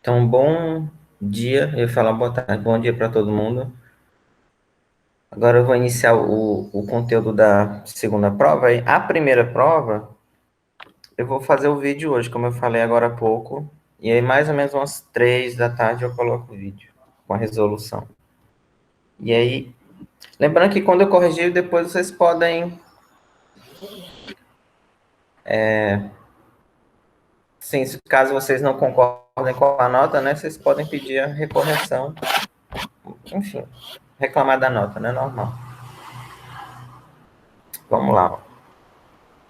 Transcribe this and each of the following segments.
Então, bom dia, eu ia falar boa tarde, bom dia para todo mundo. Agora eu vou iniciar o conteúdo da segunda prova. A primeira prova, eu vou fazer o vídeo hoje, como eu falei agora há pouco. E aí, mais ou menos umas 3 da tarde, eu coloco o vídeo com a resolução. E aí, lembrando que quando eu corrigir, depois vocês podem, sim, caso vocês não concordem com a nota, né, vocês podem pedir a recorreção. Enfim, reclamar da nota, né, normal. Vamos lá.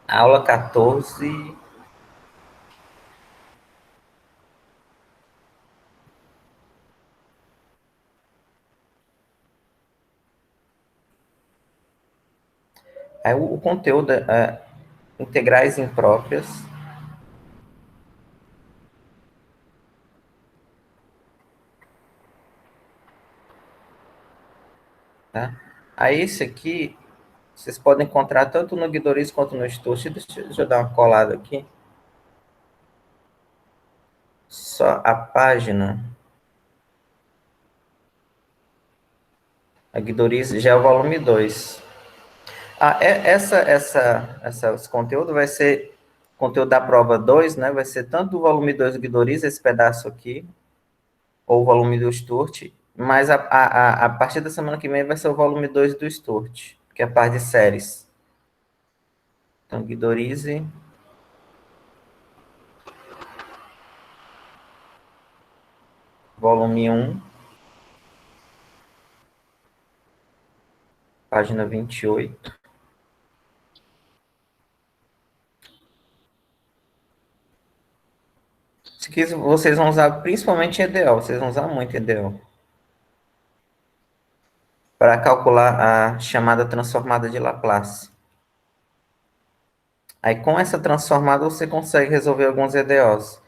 Aula 14. O conteúdo é integrais impróprias, tá? Aí esse aqui, vocês podem encontrar tanto no Guidoriz quanto no Sturt. Deixa eu dar uma colada aqui. Só a página. A Guidoriz já é o volume 2. Esse conteúdo vai ser conteúdo da prova 2, né? Vai ser tanto o volume 2 do Guidoriz, esse pedaço aqui, ou o volume do Sturt, mas a partir da semana que vem vai ser o volume 2 do Sturt, que é a parte de séries. Então, Guidorize, volume 1, página 28. Isso aqui vocês vão usar principalmente EDO, vocês vão usar muito EDO. Para calcular a chamada transformada de Laplace. Aí com essa transformada você consegue resolver alguns EDOs.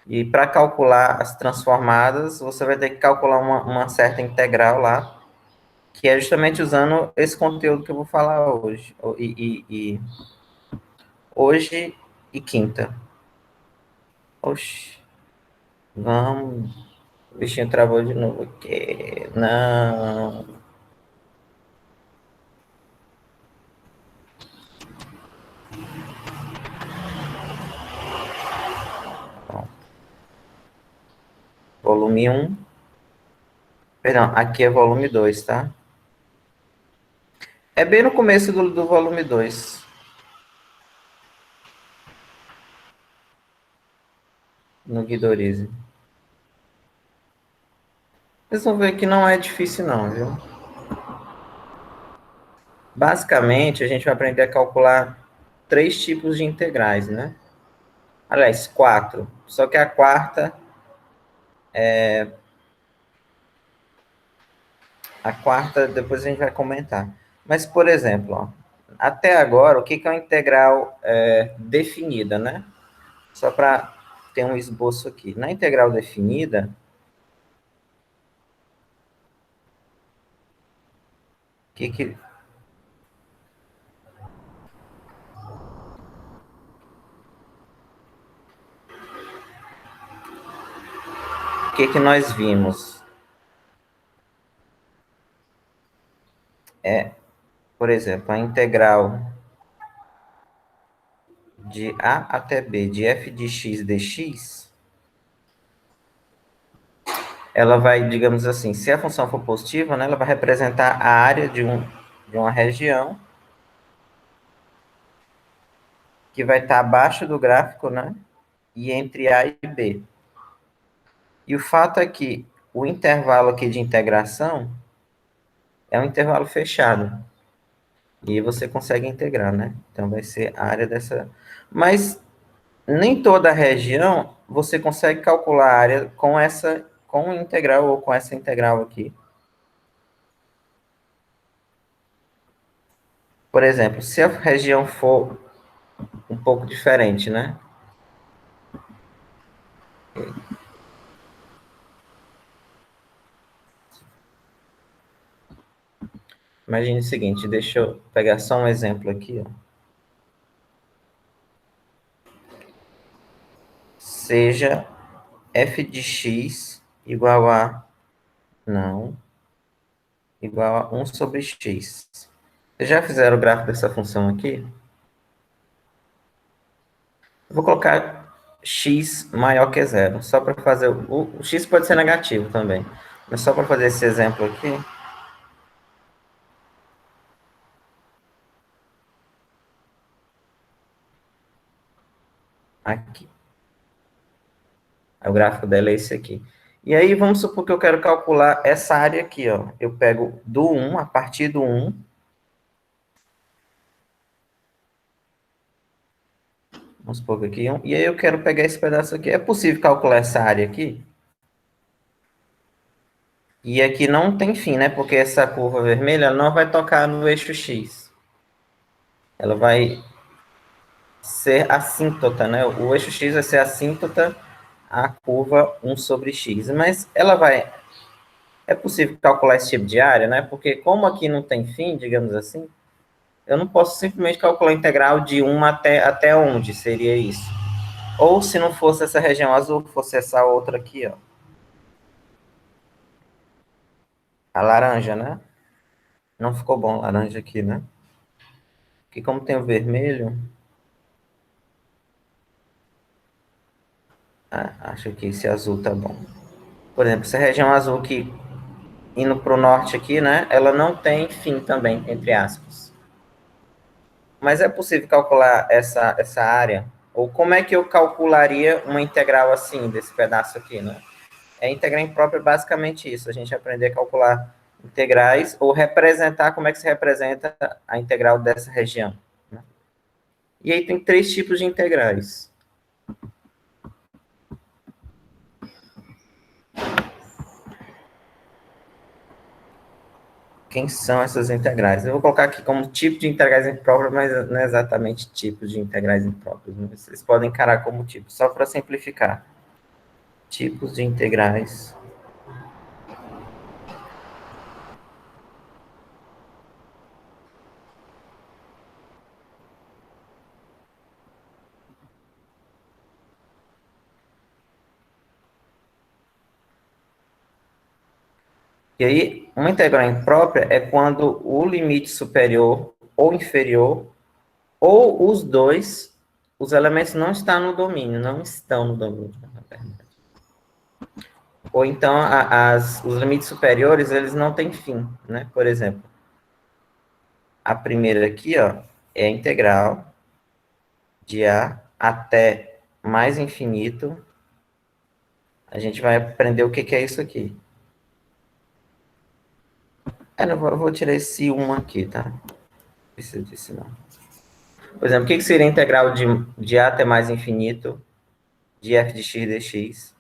E para calcular as transformadas, você vai ter que calcular uma certa integral lá, que é justamente usando esse conteúdo que eu vou falar hoje. Hoje e quinta. Oxi, vamos. O bichinho travou de novo aqui. Não. Bom, volume 1. Perdão, aqui é volume 2, tá? É bem no começo do volume 2, no Guidorize. Vocês vão ver que não é difícil não, viu? Basicamente, a gente vai aprender a calcular 3 tipos de integrais, né? Aliás, 4. Só que a quarta, depois a gente vai comentar. Mas, por exemplo, ó, até agora, o que é uma integral definida, né? Só para ter um esboço aqui. Na integral definida, o que nós vimos? Por exemplo, a integral de A até B de f de x dx, ela vai, digamos assim, se a função for positiva, né, ela vai representar a área de uma região que vai estar abaixo do gráfico, né, e entre A e B. E o fato é que o intervalo aqui de integração é um intervalo fechado. E você consegue integrar, né? Então vai ser a área dessa. Mas nem toda região você consegue calcular a área com integral ou com essa integral aqui. Por exemplo, se a região for um pouco diferente, né? Imagine o seguinte, deixa eu pegar só um exemplo aqui, ó. Seja f de x igual a, não, igual a 1 sobre x. Vocês já fizeram o gráfico dessa função aqui? Eu vou colocar x maior que zero, só para fazer, o x pode ser negativo também, mas só para fazer esse exemplo aqui, aqui. O gráfico dela é esse aqui. E aí, vamos supor que eu quero calcular essa área aqui, ó. Eu pego do 1, a partir do 1, vamos supor que aqui, e aí eu quero pegar esse pedaço aqui. É possível calcular essa área aqui? E aqui não tem fim, né? Porque essa curva vermelha não vai tocar no eixo X. Ela vai ser assíntota, né? O eixo X vai ser assíntota à curva 1 sobre X. Mas ela vai... É possível calcular esse tipo de área, né? Porque como aqui não tem fim, digamos assim, eu não posso simplesmente calcular a integral de 1 até onde seria isso. Ou se não fosse essa região azul, fosse essa outra aqui, ó. A laranja, né? Não ficou bom laranja aqui, né? Porque como tem o vermelho, acho que esse azul tá bom. Por exemplo, essa região azul aqui, indo para o norte aqui, né? Ela não tem fim também, entre aspas. Mas é possível calcular essa área? Ou como é que eu calcularia uma integral assim, desse pedaço aqui, né? Integral imprópria é basicamente isso. A gente aprender a calcular integrais ou representar como é que se representa a integral dessa região, né? E aí tem três tipos de integrais. Quem são essas integrais? Eu vou colocar aqui como tipo de integrais impróprias, mas não é exatamente tipos de integrais impróprios. Né? Vocês podem encarar como tipo, só para simplificar. Tipos de integrais. E aí, uma integral imprópria é quando o limite superior ou inferior, ou os dois, os elementos não estão no domínio, não estão no domínio, na verdade. Ou então, os limites superiores, eles não têm fim, né? Por exemplo, a primeira aqui, ó, é a integral de A até mais infinito. A gente vai aprender o que que é isso aqui. Eu vou tirar esse 1 aqui, tá? Não precisa disso, não. Por exemplo, o que que seria a integral de A até mais infinito de f de x dx?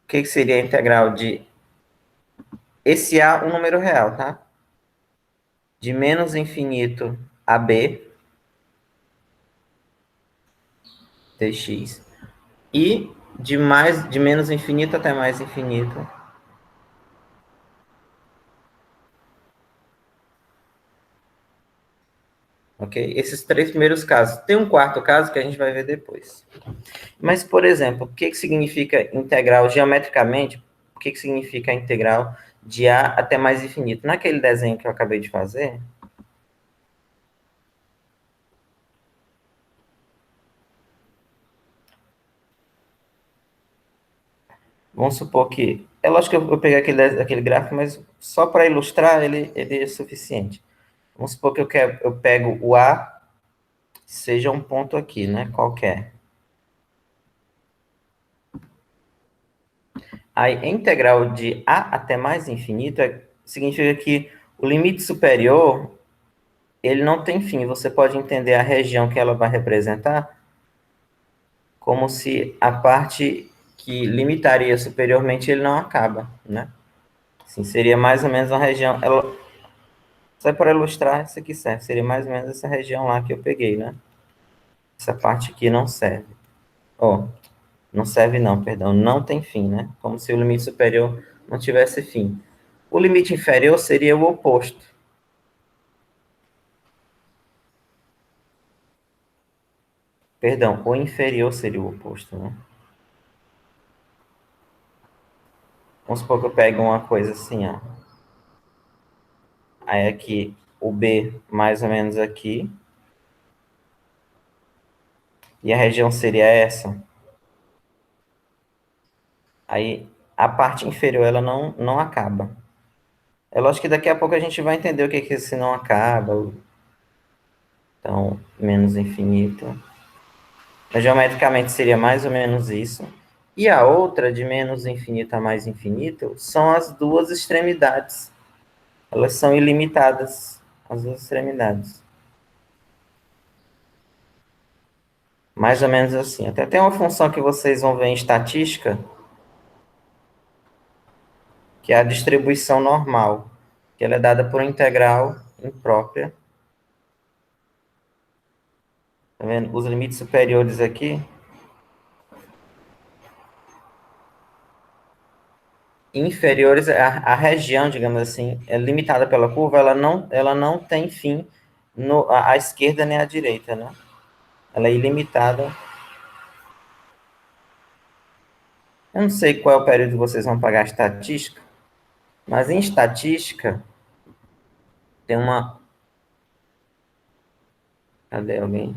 O que que seria a integral de... Esse A, um número real, tá? De menos infinito a b dx. E de menos infinito até mais infinito. Ok? Esses três primeiros casos. Tem um quarto caso que a gente vai ver depois. Mas, por exemplo, o que que significa integral geometricamente? O que que significa a integral de A até mais infinito? Naquele desenho que eu acabei de fazer, vamos supor que... É lógico que eu peguei aquele gráfico, mas só para ilustrar ele é suficiente. Vamos supor que eu pego o A, seja um ponto aqui, né? Qualquer. A integral de A até mais infinito significa que o limite superior ele não tem fim. Você pode entender a região que ela vai representar como se a parte que limitaria superiormente ele não acaba, né? Assim, seria mais ou menos uma região... Só para ilustrar, isso aqui serve. Seria mais ou menos essa região lá que eu peguei, né? Essa parte aqui não serve. Ó, não serve não, perdão. Não tem fim, né? Como se o limite superior não tivesse fim. O limite inferior seria o oposto. Perdão, o inferior seria o oposto, né? Vamos supor que eu pego uma coisa assim, ó. Aí aqui, o B mais ou menos aqui. E a região seria essa. Aí a parte inferior ela não acaba. É lógico que daqui a pouco a gente vai entender o que que esse não acaba. Então, menos infinito. Mas, geometricamente seria mais ou menos isso. E a outra, de menos infinito a mais infinito, são as duas extremidades. Elas são ilimitadas, as duas extremidades. Mais ou menos assim. Até tem uma função que vocês vão ver em estatística, que é a distribuição normal, que ela é dada por integral imprópria. Tá vendo? Os limites superiores aqui, inferiores, a região, digamos assim, é limitada pela curva, ela não tem fim à esquerda nem à direita, né? Ela é ilimitada. Eu não sei qual é o período que vocês vão pagar estatística, mas em estatística tem uma. Cadê alguém?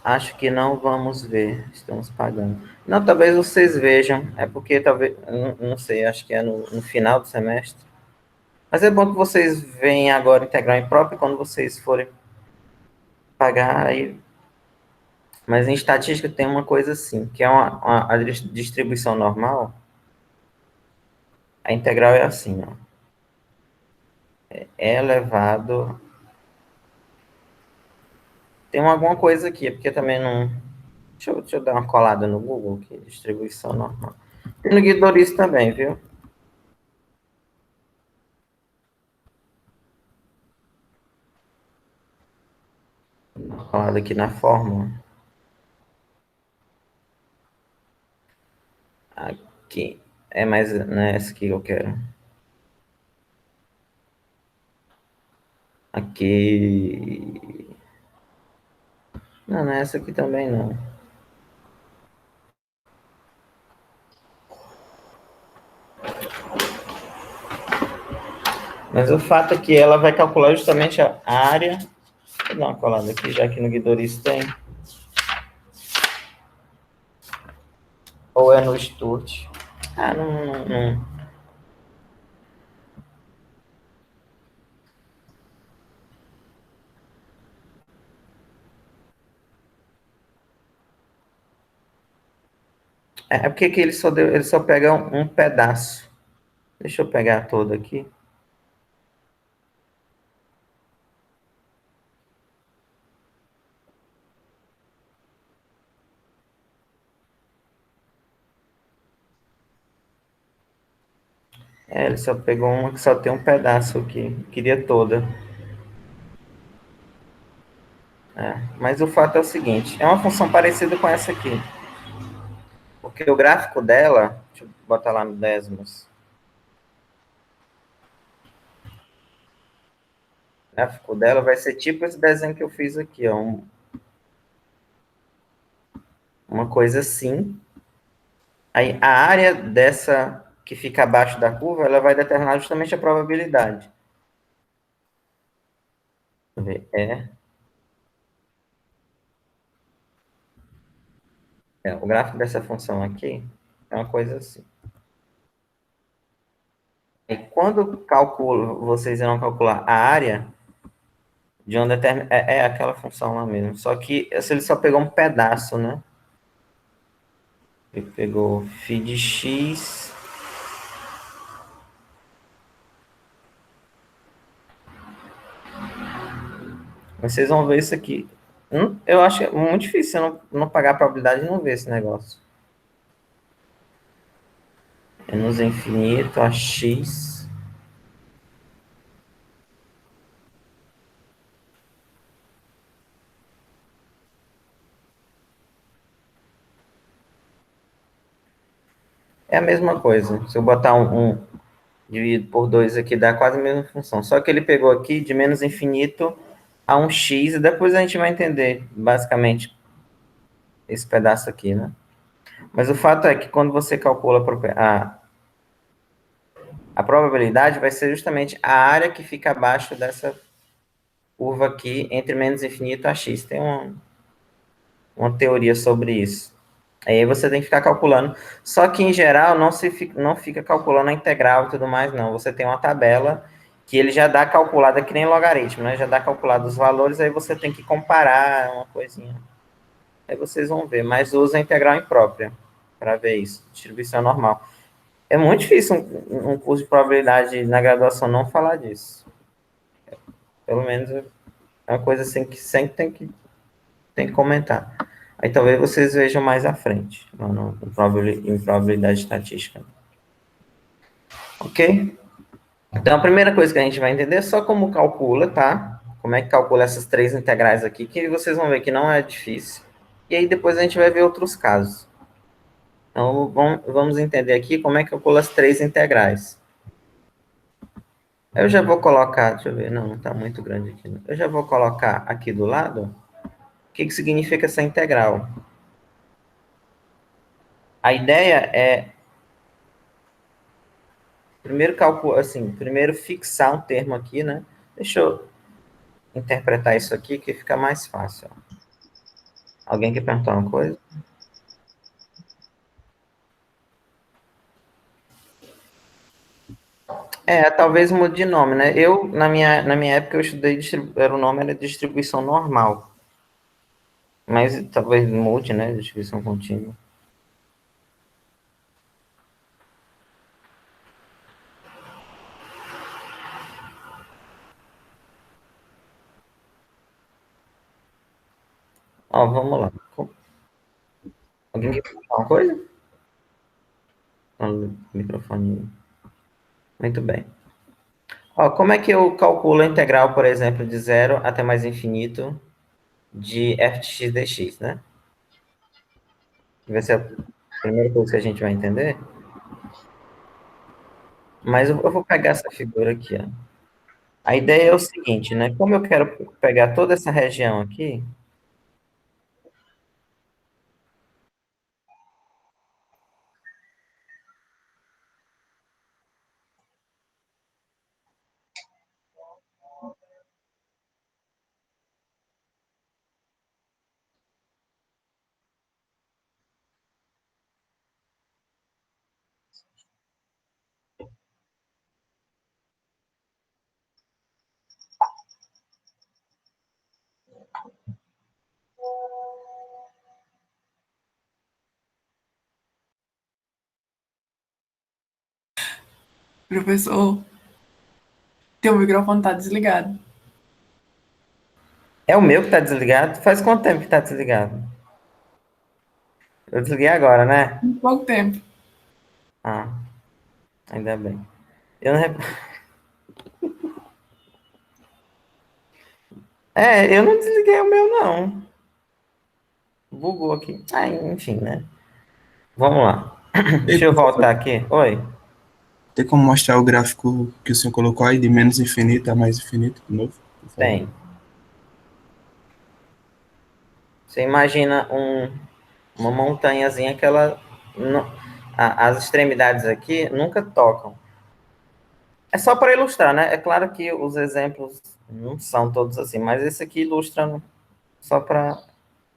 Acho que não vamos ver, estamos pagando. Não, talvez vocês vejam, é porque talvez, não sei, acho que é no final do semestre. Mas é bom que vocês venham agora integral impróprio quando vocês forem pagar aí. Mas em estatística tem uma coisa assim, que é a distribuição normal, a integral é assim, ó. É elevado. Tem alguma coisa aqui, porque também não. Deixa eu dar uma colada no Google aqui, distribuição normal. Tem no Guidoris também, viu? Uma colada aqui na fórmula. Aqui. É mais nessa que eu quero. Aqui. Não, não é essa aqui também não. Mas o fato é que ela vai calcular justamente a área. Vou dar uma colada aqui, já que no Guidoris tem. Ou é no Sturt. Ah, não. É porque que ele só pega um pedaço. Deixa eu pegar todo aqui. É, ele só pegou uma que só tem um pedaço aqui. Queria toda. É. Mas o fato é o seguinte: é uma função parecida com essa aqui. Porque o gráfico dela, deixa eu botar lá no décimos. O gráfico dela vai ser tipo esse desenho que eu fiz aqui, ó. Uma coisa assim. Aí a área dessa que fica abaixo da curva, ela vai determinar justamente a probabilidade. Deixa eu ver. O gráfico dessa função aqui é uma coisa assim. E quando vocês irão calcular a área de uma determinada. É aquela função lá mesmo. Só que se ele só pegou um pedaço, né? Ele pegou φ de x. Vocês vão ver isso aqui. Eu acho muito difícil você não pagar a probabilidade de não ver esse negócio. Menos infinito a x. É a mesma coisa. Se eu botar dividido por 2 aqui, dá quase a mesma função. Só que ele pegou aqui de menos infinito a um x, e depois a gente vai entender, basicamente, esse pedaço aqui, né? Mas o fato é que quando você calcula a probabilidade, vai ser justamente a área que fica abaixo dessa curva aqui, entre menos infinito a x. Tem uma teoria sobre isso. Aí você tem que ficar calculando. Só que, em geral, não fica calculando a integral e tudo mais, não. Você tem uma tabela que ele já dá calculada, que nem logaritmo, né? Já dá calculado os valores, aí você tem que comparar uma coisinha. Aí vocês vão ver, mas usa a integral imprópria para ver isso, distribuição normal. É muito difícil um curso de probabilidade na graduação não falar disso. Pelo menos é uma coisa assim que sempre tem que comentar. Aí talvez vocês vejam mais à frente, lá no em probabilidade estatística. Ok? Então a primeira coisa que a gente vai entender é só como calcula, tá? Como é que calcula essas três integrais aqui, que vocês vão ver que não é difícil. E aí depois a gente vai ver outros casos. Então vamos entender aqui como é que calcula as três integrais. Eu já vou colocar, deixa eu ver, não está muito grande aqui. Eu já vou colocar aqui do lado o que significa essa integral. A ideia é primeiro calcular, assim, primeiro fixar um termo aqui, né? Deixa eu interpretar isso aqui que fica mais fácil. Alguém quer perguntar uma coisa? Talvez mude de nome, né? Na minha época, eu estudei, era o nome era distribuição normal. Mas talvez mude, né? Distribuição contínua. Ó, vamos lá. Alguém quer perguntar uma coisa? O microfone. Muito bem. Ó, como é que eu calculo a integral, por exemplo, de zero até mais infinito de f de x dx, né? Vai ser a primeira coisa que a gente vai entender. Mas eu vou pegar essa figura aqui, ó. A ideia é o seguinte, né? Como eu quero pegar toda essa região aqui, Professor, teu microfone tá desligado. é o meu que está desligado. Faz quanto tempo que está desligado? Eu desliguei agora, né? Em pouco tempo. Ah, ainda bem. Eu não... eu não desliguei o meu, não. Bugou aqui. Ah, enfim, né? Vamos lá. Ei, Deixa eu professor, voltar aqui. Oi. tem como mostrar o gráfico que o senhor colocou aí, de menos infinito a mais infinito, de novo, por favor? Tem. Você imagina uma montanhazinha que ela. As extremidades aqui nunca tocam. É só para ilustrar, né? É claro que os exemplos não são todos assim, mas esse aqui ilustra só para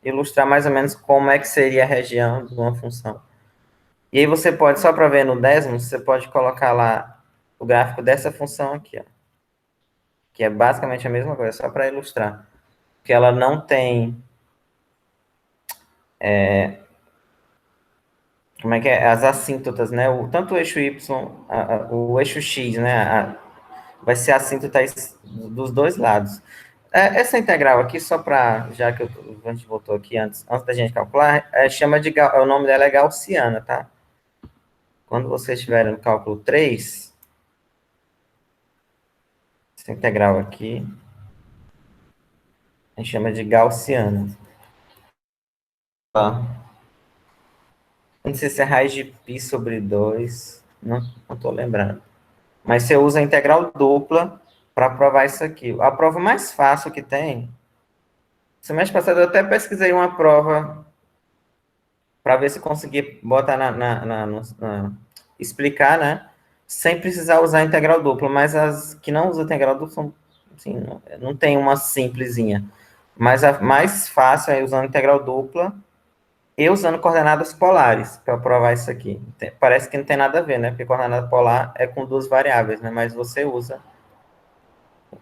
ilustrar mais ou menos como é que seria a região de uma função. E aí você pode, só para ver no décimo, você pode colocar lá o gráfico dessa função aqui, ó, que é basicamente a mesma coisa, só para ilustrar. Que ela não tem como é que é? As assíntotas, né? Tanto o eixo Y, o eixo X, né? Vai ser assíntota dos dois lados. Essa integral aqui, só para, já que a gente voltou aqui antes da gente calcular, chama de, o nome dela é gaussiana, tá? Quando vocês estiverem no cálculo 3, essa integral aqui, a gente chama de gaussiana. Tá? Não sei se é raiz de π sobre 2, não estou lembrando. Mas você usa a integral dupla para provar isso aqui. A prova mais fácil que tem. Semestre passado eu até pesquisei uma prova para ver se conseguir botar explicar, né? Sem precisar usar integral dupla, mas as que não usam integral dupla são, assim, não tem uma simplesinha. Mas a mais fácil é usando integral dupla e usando coordenadas polares para provar isso aqui. Parece que não tem nada a ver, né? Porque coordenada polar é com duas variáveis, né? Mas você usa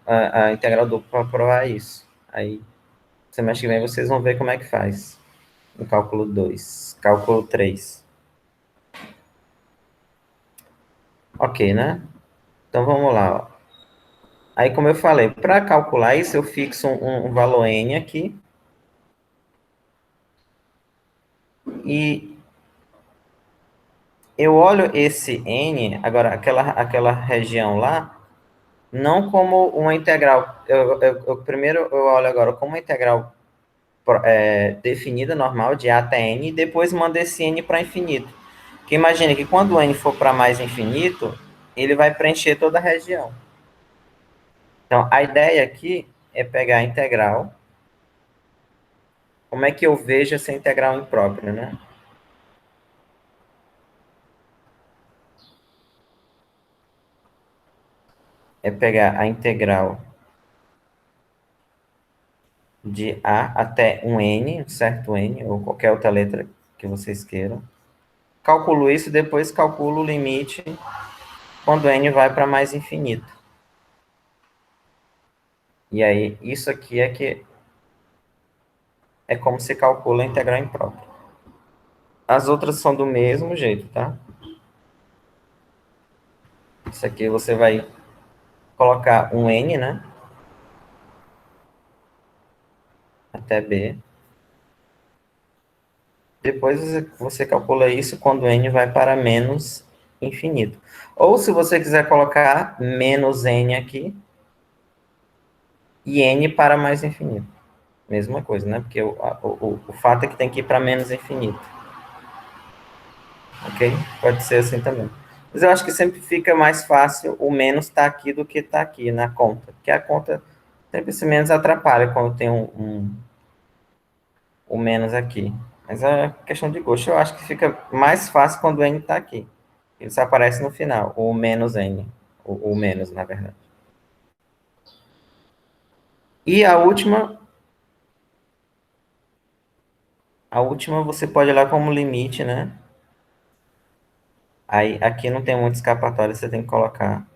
a integral dupla para provar isso. Aí, semestre que vem, vocês vão ver como é que faz. No cálculo 2, cálculo 3. Ok, né? Então, vamos lá, ó. Aí, como eu falei, para calcular isso, eu fixo um valor n aqui. E eu olho esse n, agora, aquela região lá, não como uma integral. Primeiro, eu olho agora como uma integral definida, normal, de a até n, e depois mando esse n para infinito. Porque imagine que quando o n for para mais infinito, ele vai preencher toda a região. Então, a ideia aqui é pegar a integral. Como é que eu vejo essa integral imprópria, né? É pegar a integral de a até um n, um certo n, ou qualquer outra letra que vocês queiram. Calculo isso, depois calculo o limite quando n vai para mais infinito. E aí, isso aqui é como se calcula a integral imprópria. As outras são do mesmo jeito, tá? Isso aqui você vai colocar um n, né? Até b. Depois você calcula isso quando n vai para menos infinito. Ou se você quiser colocar menos n aqui e n para mais infinito. Mesma coisa, né? Porque o fato é que tem que ir para menos infinito. Ok? Pode ser assim também. Mas eu acho que sempre fica mais fácil o menos estar aqui do que estar aqui na conta. Porque a conta sempre esse menos atrapalha quando tem o menos aqui. Mas é questão de gosto. Eu acho que fica mais fácil quando o n está aqui. Ele só aparece no final, o menos n. O menos, na verdade. E a última você pode olhar como limite, né? Aí, aqui não tem muito escapatória, você tem que colocar.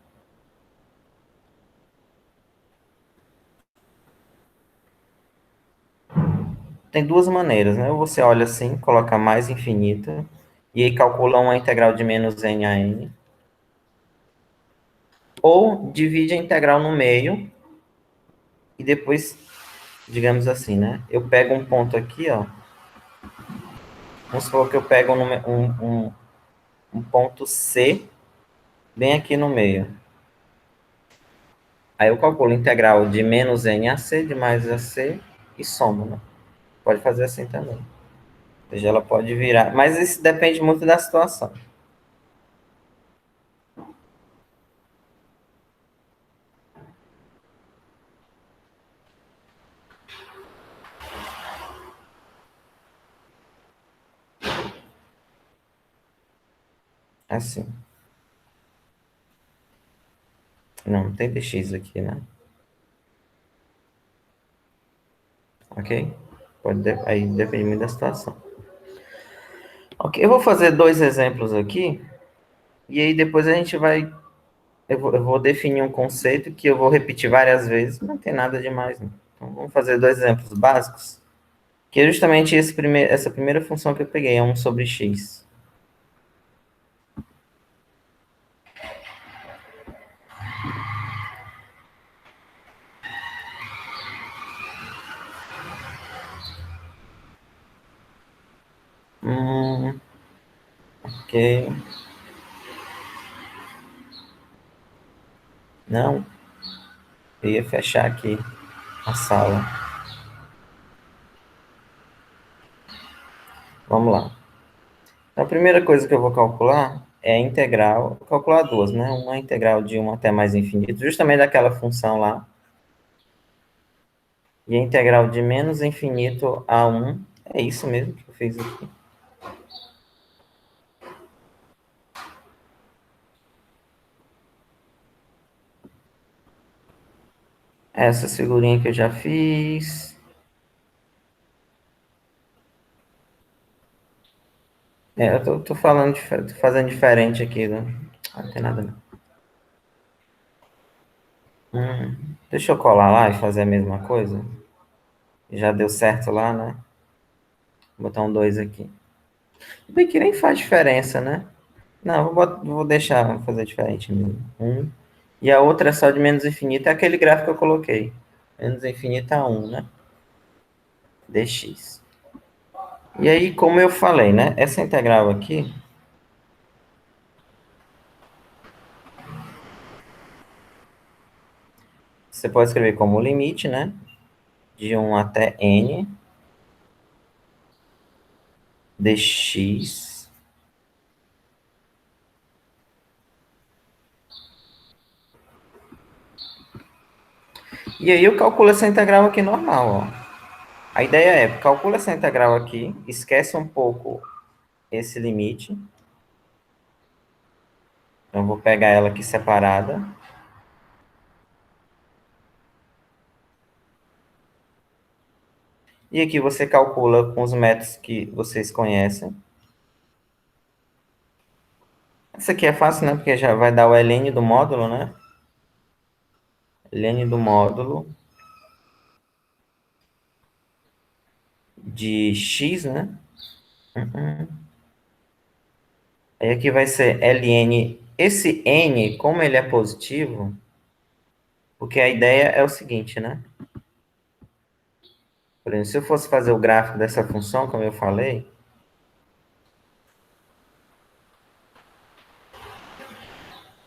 Tem duas maneiras, né? Ou você olha assim, coloca mais infinita, e aí calcula uma integral de menos n a n. Ou divide a integral no meio, e depois, digamos assim, né? Eu pego um ponto aqui, ó. Vamos supor que eu pego um ponto C, bem aqui no meio. Aí eu calculo a integral de menos n a c, de mais a c, e somo, né? Pode fazer assim também. Ou seja, ela pode virar. Mas isso depende muito da situação. Assim. Não tem dx aqui, né? Ok? Aí depende muito da situação. Ok, eu vou fazer dois exemplos aqui. E aí depois a gente vai. Eu vou definir um conceito que eu vou repetir várias vezes. Não tem nada demais, não. Então vamos fazer dois exemplos básicos. Que é justamente essa primeira função que eu peguei, é 1 sobre x. Ok. Não, eu ia fechar aqui a sala. Vamos lá. Então, a primeira coisa que eu vou calcular é a integral. Vou calcular duas, né? Uma integral de 1 até mais infinito, justamente daquela função lá. E a integral de menos infinito a 1. É isso mesmo que eu fiz aqui. Essa figurinha que eu já fiz. Eu tô falando, tô fazendo diferente aqui. Não tem nada não. Deixa eu colar lá e fazer a mesma coisa. Já deu certo lá, né? Vou botar um 2 aqui. Bem que nem faz diferença, né? Não, vou deixar fazer diferente mesmo. E a outra é só de menos infinito, é aquele gráfico que eu coloquei. Menos infinito a 1, né? Dx. E aí, como eu falei, né? Essa integral aqui, você pode escrever como limite, né? De 1 até n dx. E aí eu calculo essa integral aqui normal, ó. A ideia é, calcula essa integral aqui, esquece um pouco esse limite. Então, eu vou pegar ela aqui separada. E aqui você calcula com os métodos que vocês conhecem. Essa aqui é fácil, né? Porque já vai dar o ln do módulo, né? Ln do módulo de x, né? Aí aqui vai ser ln. Esse n, como ele é positivo, porque a ideia é o seguinte, né? Por exemplo, se eu fosse fazer o gráfico dessa função, como eu falei,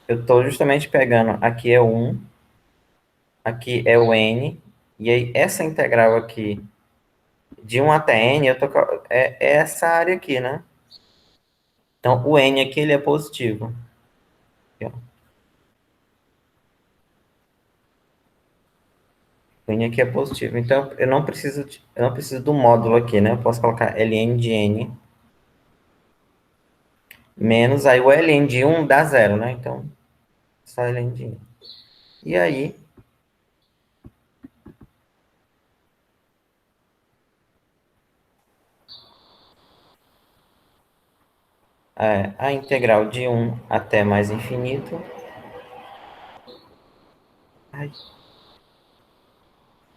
eu estou justamente pegando, aqui é o 1, aqui é o n, e aí essa integral aqui, de 1 até n, é essa área aqui, né? Então, o n aqui, ele é positivo. Aqui, ó. O n aqui é positivo. Então, eu não preciso do módulo aqui, né? Eu posso colocar ln de n menos, aí o ln de 1 dá 0, né? Então, só ln de 1. E aí, a integral de 1 até mais infinito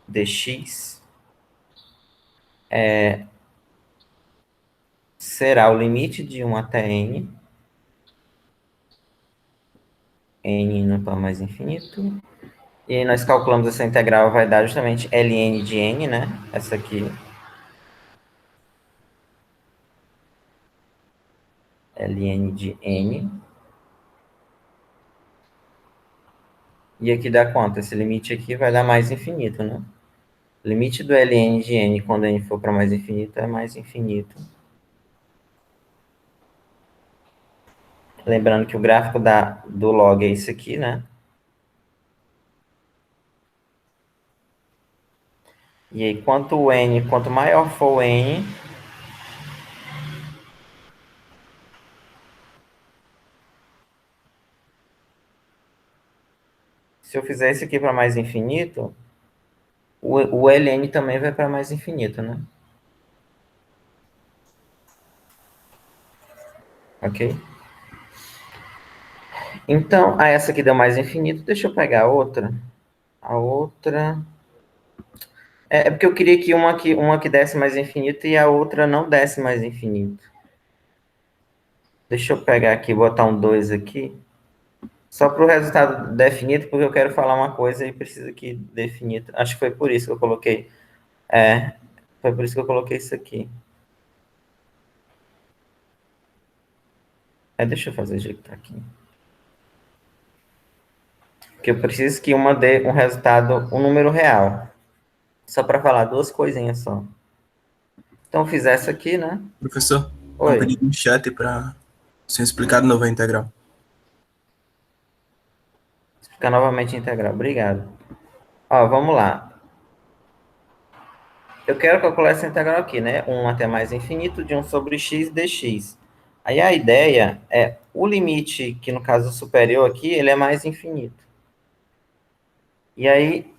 dx será o limite de 1 até n indo para mais infinito. E aí nós calculamos essa integral, vai dar justamente ln de n, né? Essa aqui. Ln de n. E aqui dá quanto? Esse limite aqui vai dar mais infinito, né? O limite do ln de n, quando n for para mais infinito, é mais infinito. Lembrando que o gráfico do log é isso aqui, né? E aí, quanto maior for o n, se eu fizer isso aqui para mais infinito, o ln também vai para mais infinito, né? Ok? Então, essa aqui deu mais infinito. Deixa eu pegar a outra. A outra... É porque eu queria que uma que desse mais infinito e a outra não desse mais infinito. Deixa eu pegar aqui, botar um 2 aqui. Só para o resultado definido, porque eu quero falar uma coisa e preciso que definido. Acho que foi por isso que eu coloquei. Foi por isso que eu coloquei isso aqui. Deixa eu fazer o jeito que tá aqui. Porque eu preciso que uma dê um resultado, um número real. Só para falar duas coisinhas só. Então, eu fiz essa aqui, né? Professor, um Oi. pedido no chat para ser explicado de novo a integral. Explicar novamente a integral. Obrigado. Ó, vamos lá. Eu quero calcular essa integral aqui, né? 1 até mais infinito de 1 sobre x dx. Aí a ideia é o limite, que no caso superior aqui, ele é mais infinito. E aí,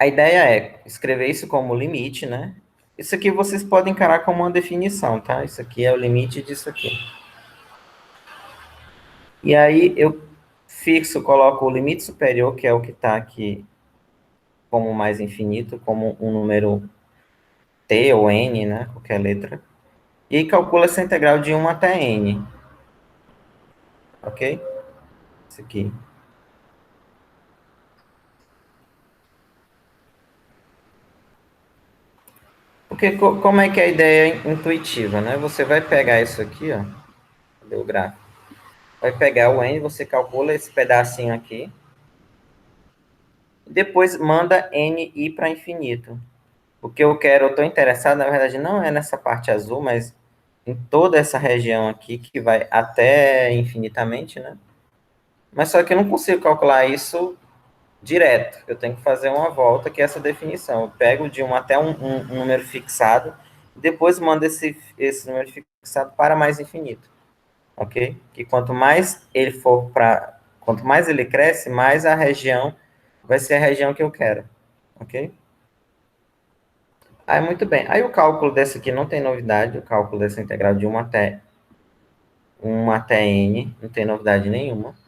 A ideia é escrever isso como limite, né? Isso aqui vocês podem encarar como uma definição, tá? Isso aqui é o limite disso aqui. E aí eu fixo, coloco o limite superior, que é o que está aqui como mais infinito, como um número t ou n, né? Qualquer letra. E aí calculo essa integral de 1 até n. Ok? Isso aqui. Porque como é que é a ideia intuitiva, né? Você vai pegar isso aqui, ó. Cadê o gráfico? Vai pegar o n, você calcula esse pedacinho aqui. Depois manda n ir para infinito. O que eu quero, eu estou interessado, na verdade, não é nessa parte azul, mas em toda essa região aqui, que vai até infinitamente, né? Mas só que eu não consigo calcular isso direto. Eu tenho que fazer uma volta, que é essa definição. Eu pego de 1 até um número fixado, depois mando esse número fixado para mais infinito. Ok? Que quanto mais ele for para... Quanto mais ele cresce, mais a região vai ser a região que eu quero. Ok? Aí, muito bem. Aí o cálculo desse aqui não tem novidade. O cálculo dessa integral de 1 até n, não tem novidade nenhuma.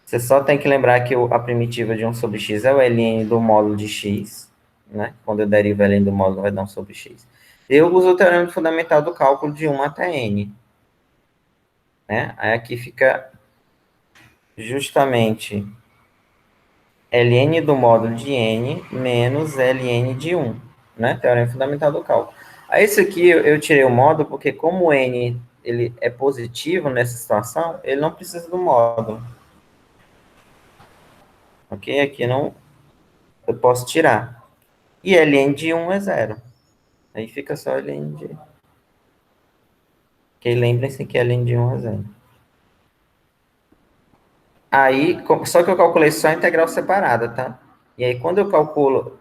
Você só tem que lembrar que a primitiva de 1 sobre x é o ln do módulo de x, né? Quando eu derivo ln do módulo, vai dar 1 sobre x. Eu uso o teorema fundamental do cálculo de 1 até n. Né? Aí aqui fica justamente ln do módulo de n menos ln de 1. Né? Teorema fundamental do cálculo. Aí esse aqui eu tirei o módulo porque como o n ele é positivo nessa situação, ele não precisa do módulo. Ok? Aqui não, eu posso tirar. E ln de 1 é zero. Aí fica só ln de... Que lembrem-se que ln de 1 é zero. Aí, só que eu calculei só a integral separada, tá? E aí, quando eu calculo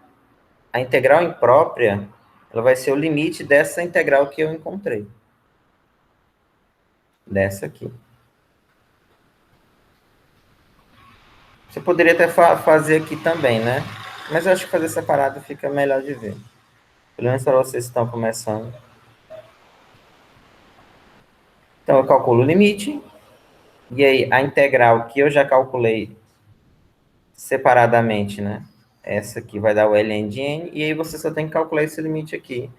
a integral imprópria, ela vai ser o limite dessa integral que eu encontrei. Dessa aqui. Você poderia até fazer aqui também, né? Mas eu acho que fazer separado fica melhor de ver. Pelo menos para vocês que estão começando. Então, eu calculo o limite. E aí, a integral que eu já calculei separadamente, né? Essa aqui vai dar o ln de n. E aí, você só tem que calcular esse limite aqui.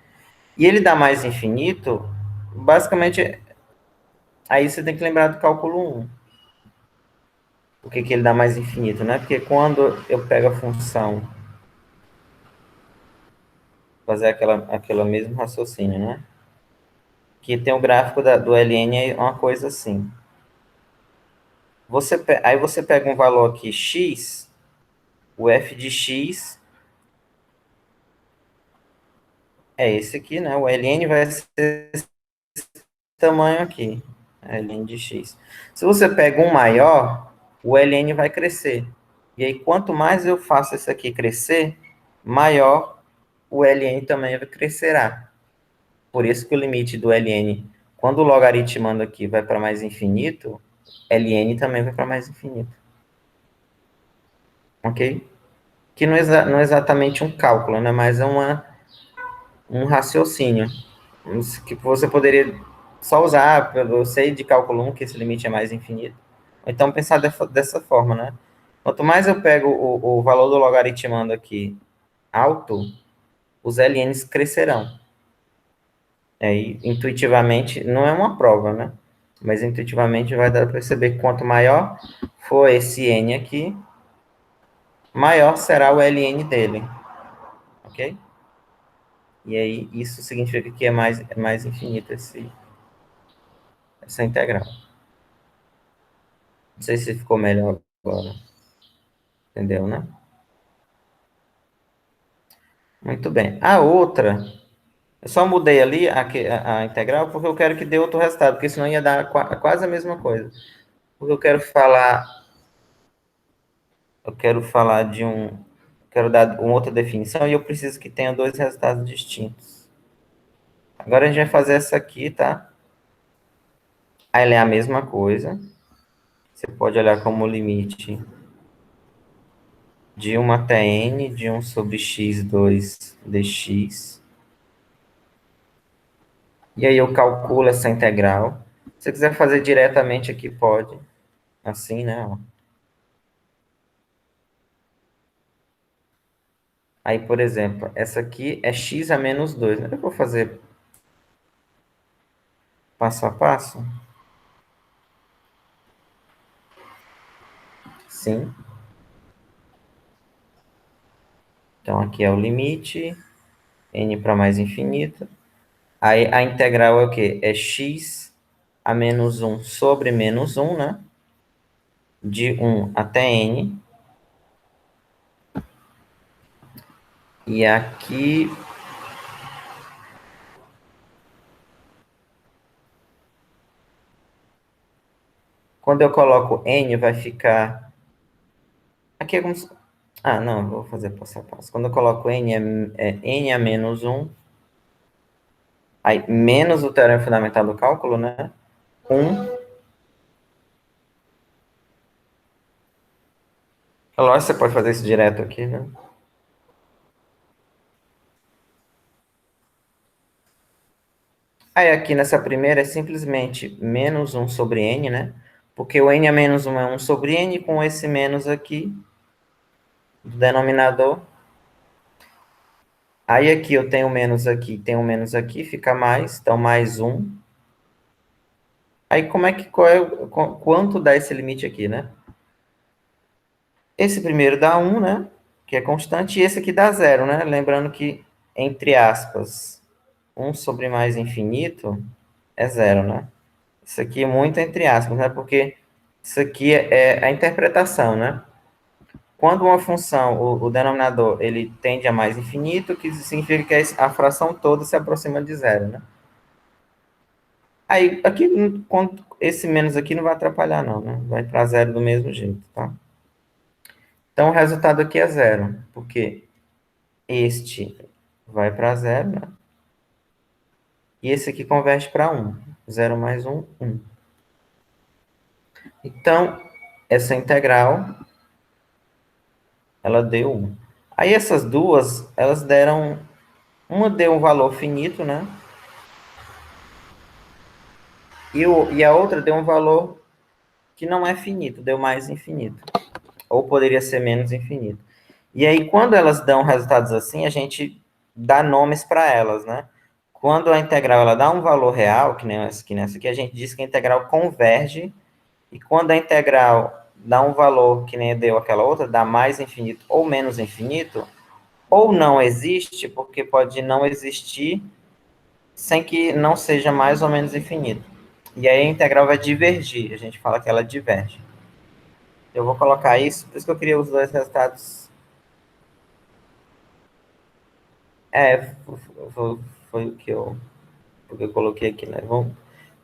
E ele dá mais infinito, basicamente, aí você tem que lembrar do cálculo 1. Por que ele dá mais infinito, né? Porque quando eu pego a função, fazer aquela mesmo raciocínio, né? Que tem o gráfico do ln, é uma coisa assim. Aí você pega um valor aqui, x, o f de x é esse aqui, né? O ln vai ser esse tamanho aqui, ln de x. Se você pega um maior, o ln vai crescer. E aí, quanto mais eu faço isso aqui crescer, maior o ln também crescerá. Por isso que o limite do ln, quando o logaritmando aqui vai para mais infinito, ln também vai para mais infinito. Ok? Que não é exatamente um cálculo, né? Mas é um raciocínio. Que você poderia só usar, eu sei de cálculo 1 que esse limite é mais infinito. Ou então pensar dessa forma, né? Quanto mais eu pego o valor do logaritmando aqui alto, os ln's crescerão. Aí, intuitivamente, não é uma prova, né? Mas intuitivamente vai dar para perceber que quanto maior for esse n aqui, maior será o ln dele. Ok? E aí, isso significa que é mais infinito essa integral. Não sei se ficou melhor agora. Entendeu, né? Muito bem. A outra, eu só mudei ali a integral porque eu quero que dê outro resultado, porque senão ia dar quase a mesma coisa. Porque eu quero falar quero dar uma outra definição e eu preciso que tenha dois resultados distintos. Agora a gente vai fazer essa aqui, tá? Aí ela é a mesma coisa. Você pode olhar como limite de 1 até n de 1 sobre x2 dx. E aí eu calculo essa integral. Se você quiser fazer diretamente aqui, pode. Assim, né? Ó. Aí, por exemplo, essa aqui é x a menos 2, né? Eu vou fazer passo a passo. Sim. Então, aqui é o limite, n para mais infinito. Aí, a integral é o quê? É x a menos 1 sobre menos 1, né? De 1 até n. E aqui, quando eu coloco n, vai ficar... Aqui é como se... Ah, não, eu vou fazer passo a passo. Quando eu coloco n, é n a menos 1. Aí, menos o teorema fundamental do cálculo, né? 1. Lógico, você pode fazer isso direto aqui, né? Aí, aqui nessa primeira é simplesmente menos 1 sobre n, né? Porque o n a menos 1 é 1 sobre n, com esse menos aqui, do denominador. Aí, aqui eu tenho menos aqui, fica mais, então mais 1. Aí, quanto dá esse limite aqui, né? Esse primeiro dá 1, né? Que é constante, e esse aqui dá 0, né? Lembrando que, entre aspas, 1 sobre mais infinito é 0, né? Isso aqui é muito entre aspas, né? Porque isso aqui é a interpretação, né? Quando uma função, o denominador, ele tende a mais infinito, que significa que a fração toda se aproxima de 0, né? Aí, aqui, esse menos aqui não vai atrapalhar, não, né? Vai para 0 do mesmo jeito, tá? Então, o resultado aqui é 0, porque este vai para 0, né? E esse aqui converte para 1. 0 mais 1, 1. Então, essa integral, ela deu 1. Aí, essas duas, elas deram... Uma deu um valor finito, né? E a outra deu um valor que não é finito, deu mais infinito. Ou poderia ser menos infinito. E aí, quando elas dão resultados assim, a gente dá nomes para elas, né? Quando a integral ela dá um valor real, que nem nessa aqui, a gente diz que a integral converge. E quando a integral dá um valor que nem deu aquela outra, dá mais infinito ou menos infinito, ou não existe, porque pode não existir sem que não seja mais ou menos infinito. E aí a integral vai divergir, a gente fala que ela diverge. Eu vou colocar isso, por isso que eu queria os dois resultados. É, foi o que eu coloquei aqui, né?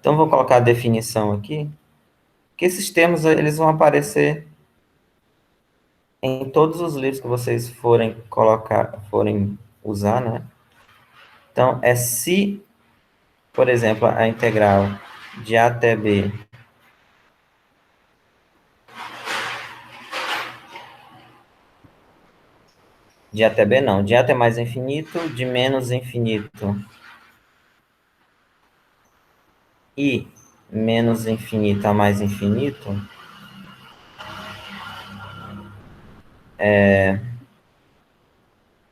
Então, vou colocar a definição aqui, que esses termos eles vão aparecer em todos os livros que vocês forem usar, né? Então, se, por exemplo, a integral de a até b de a até b não, de a até mais infinito, de menos infinito e menos infinito a mais infinito,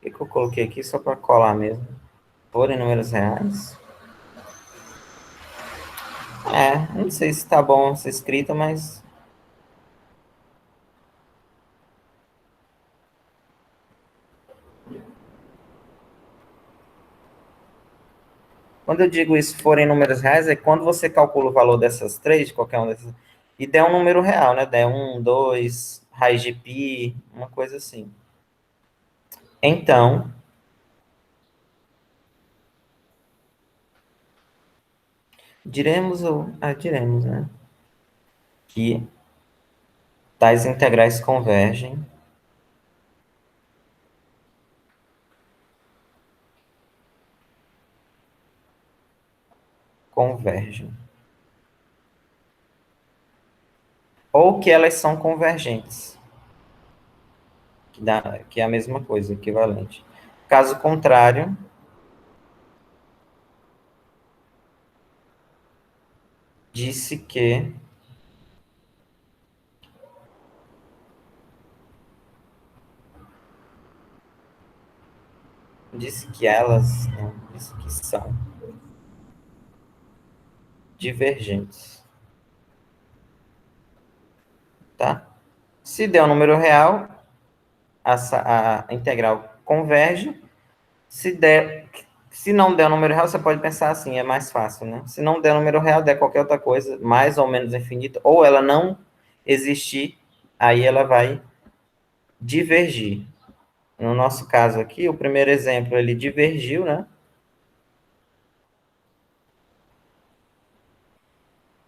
o que eu coloquei aqui só para colar mesmo? Por em números reais? Não sei se tá bom essa escrita, mas quando eu digo isso for em números reais, é quando você calcula o valor dessas três, de qualquer um dessas, e der um número real, né? Der 1, 2, raiz de pi, uma coisa assim. Então, diremos, né? Que tais integrais convergem. Ou que elas são convergentes. que é a mesma coisa, equivalente. Caso contrário, disse que elas, não, disse que são divergentes, tá? Se der um número real, a integral converge. Se não der um número real, você pode pensar assim, é mais fácil, né? Se não der um número real, der qualquer outra coisa, mais ou menos infinita, ou ela não existir, aí ela vai divergir. No nosso caso aqui, o primeiro exemplo, ele divergiu, né?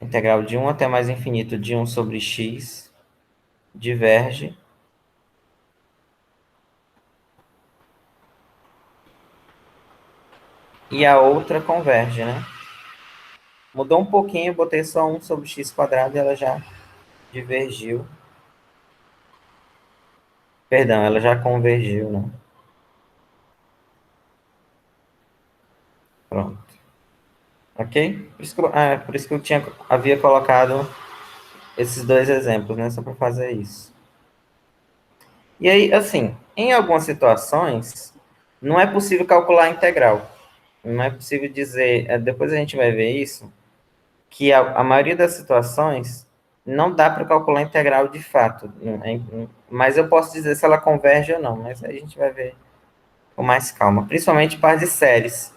Integral de 1 até mais infinito de 1 sobre x diverge. E a outra converge, né? Mudou um pouquinho, botei só 1 sobre x quadrado e ela já divergiu. Perdão, ela já convergiu, né? Pronto. Ok? Por isso que eu havia colocado esses dois exemplos, né? Só para fazer isso. E aí, assim, em algumas situações, não é possível calcular a integral. Não é possível dizer, depois a gente vai ver isso, que a maioria das situações não dá para calcular a integral de fato. Mas eu posso dizer se ela converge ou não, mas aí a gente vai ver com mais calma. Principalmente par de séries,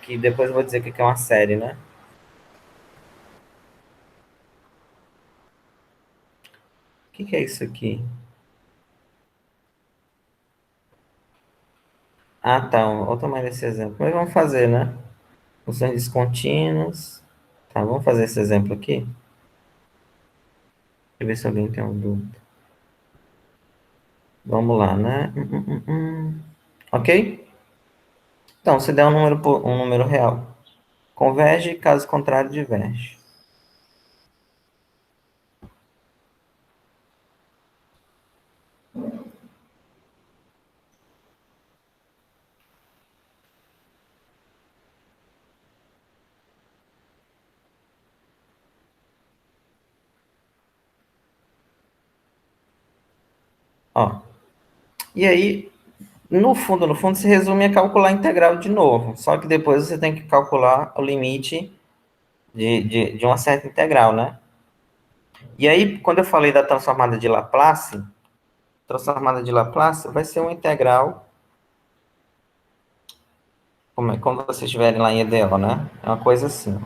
que depois eu vou dizer o que é uma série, né? O que é isso aqui? Ah, tá. Olha o tamanho desse exemplo. Mas vamos fazer, né? Funções descontínuas. Tá, vamos fazer esse exemplo aqui. Deixa eu ver se alguém tem uma dúvida. Vamos lá, né? Ok? Então, se der um número real, converge, caso contrário, diverge. Ó. E aí, no fundo, se resume a calcular a integral de novo. Só que depois você tem que calcular o limite de uma certa integral, né? E aí, quando eu falei da transformada de Laplace vai ser uma integral, quando vocês estiverem lá em EDO, né? É uma coisa assim.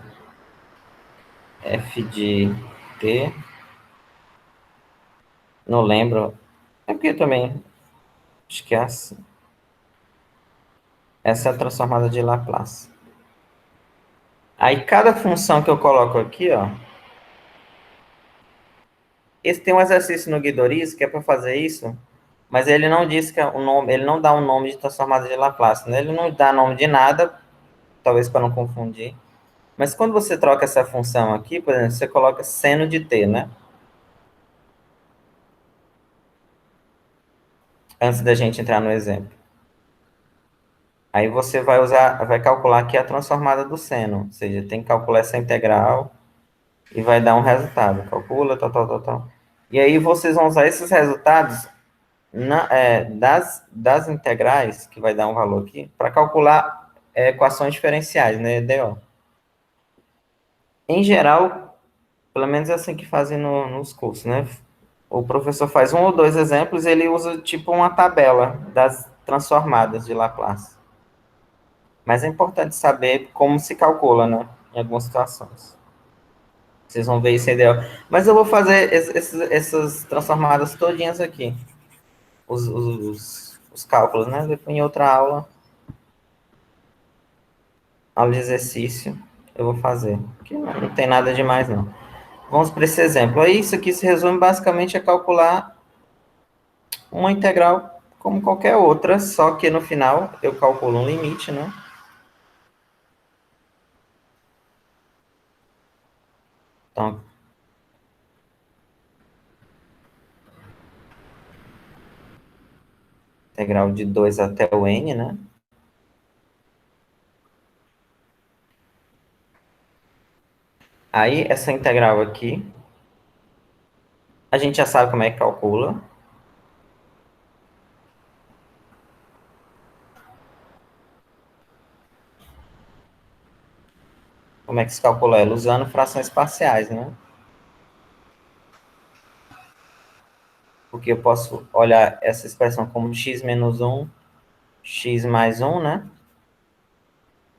F de t, não lembro. É porque também, acho que é assim. Essa é a transformada de Laplace. Aí cada função que eu coloco aqui, ó. Esse tem um exercício no Guidoriz que é para fazer isso, mas ele não diz que é o nome, ele não dá um nome de transformada de Laplace, né? Ele não dá nome de nada, talvez para não confundir. Mas quando você troca essa função aqui, por exemplo, você coloca seno de t, né? Antes da gente entrar no exemplo. Aí você vai calcular aqui a transformada do seno, ou seja, tem que calcular essa integral e vai dar um resultado. Calcula, tal, tal, tal, tal. E aí vocês vão usar esses resultados das integrais, que vai dar um valor aqui, para calcular equações diferenciais, né, EDO. Em geral, pelo menos é assim que fazem nos cursos, né? O professor faz um ou dois exemplos e ele usa tipo uma tabela das transformadas de Laplace. Mas é importante saber como se calcula, né? Em algumas situações. Vocês vão ver isso em ideal. Mas eu vou fazer essas transformadas todinhas aqui. Os cálculos, né? Depois em outra aula de exercício, eu vou fazer. Que não tem nada demais, não. Vamos para esse exemplo. Aí, isso aqui se resume basicamente a calcular uma integral como qualquer outra, só que no final eu calculo um limite, né? Então, integral de 2 até o n, né? Aí, essa integral aqui, a gente já sabe como é que calcula. Como é que se calcula ela? Usando frações parciais, né? Porque eu posso olhar essa expressão como x menos 1, x mais 1, né?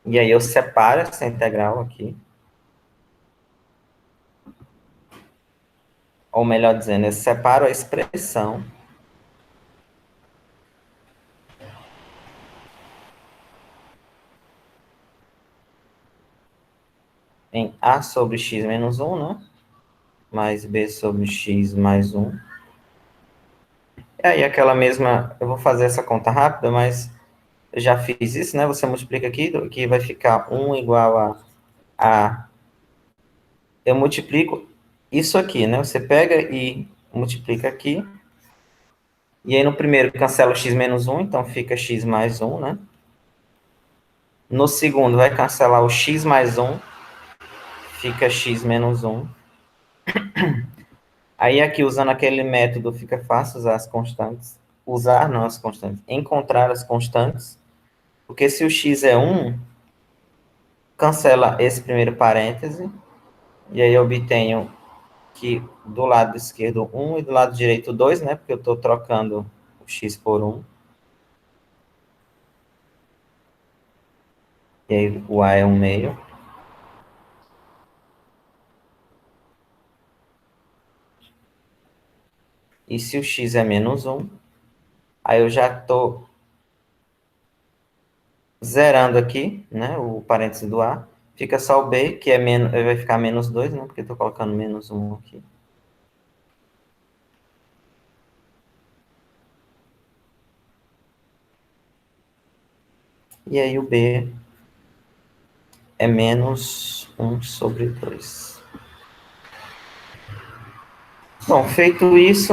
E aí eu separo essa integral aqui. Ou melhor dizendo, eu separo a expressão em a sobre x menos 1, né? Mais b sobre x mais 1. E aí aquela mesma... Eu vou fazer essa conta rápida, mas eu já fiz isso, né? Você multiplica aqui, que vai ficar 1 igual a... Eu multiplico isso aqui, né? Você pega e multiplica aqui. E aí no primeiro cancela o x menos 1, então fica x mais 1, né? No segundo vai cancelar o x mais 1, fica x menos 1. Aí aqui, usando aquele método, fica fácil usar as constantes. Usar, não as constantes. Encontrar as constantes. Porque se o x é 1, cancela esse primeiro parêntese. E aí eu obtenho que do lado esquerdo 1 e do lado direito 2, né? Porque eu estou trocando o x por 1. E aí o a é 1 meio. E se o x é menos 1, aí eu já estou zerando aqui, né, o parêntese do A. Fica só o B, que é menos, vai ficar menos 2, né, porque eu estou colocando menos 1 aqui. E aí o B é menos 1 sobre 2. Bom, feito isso,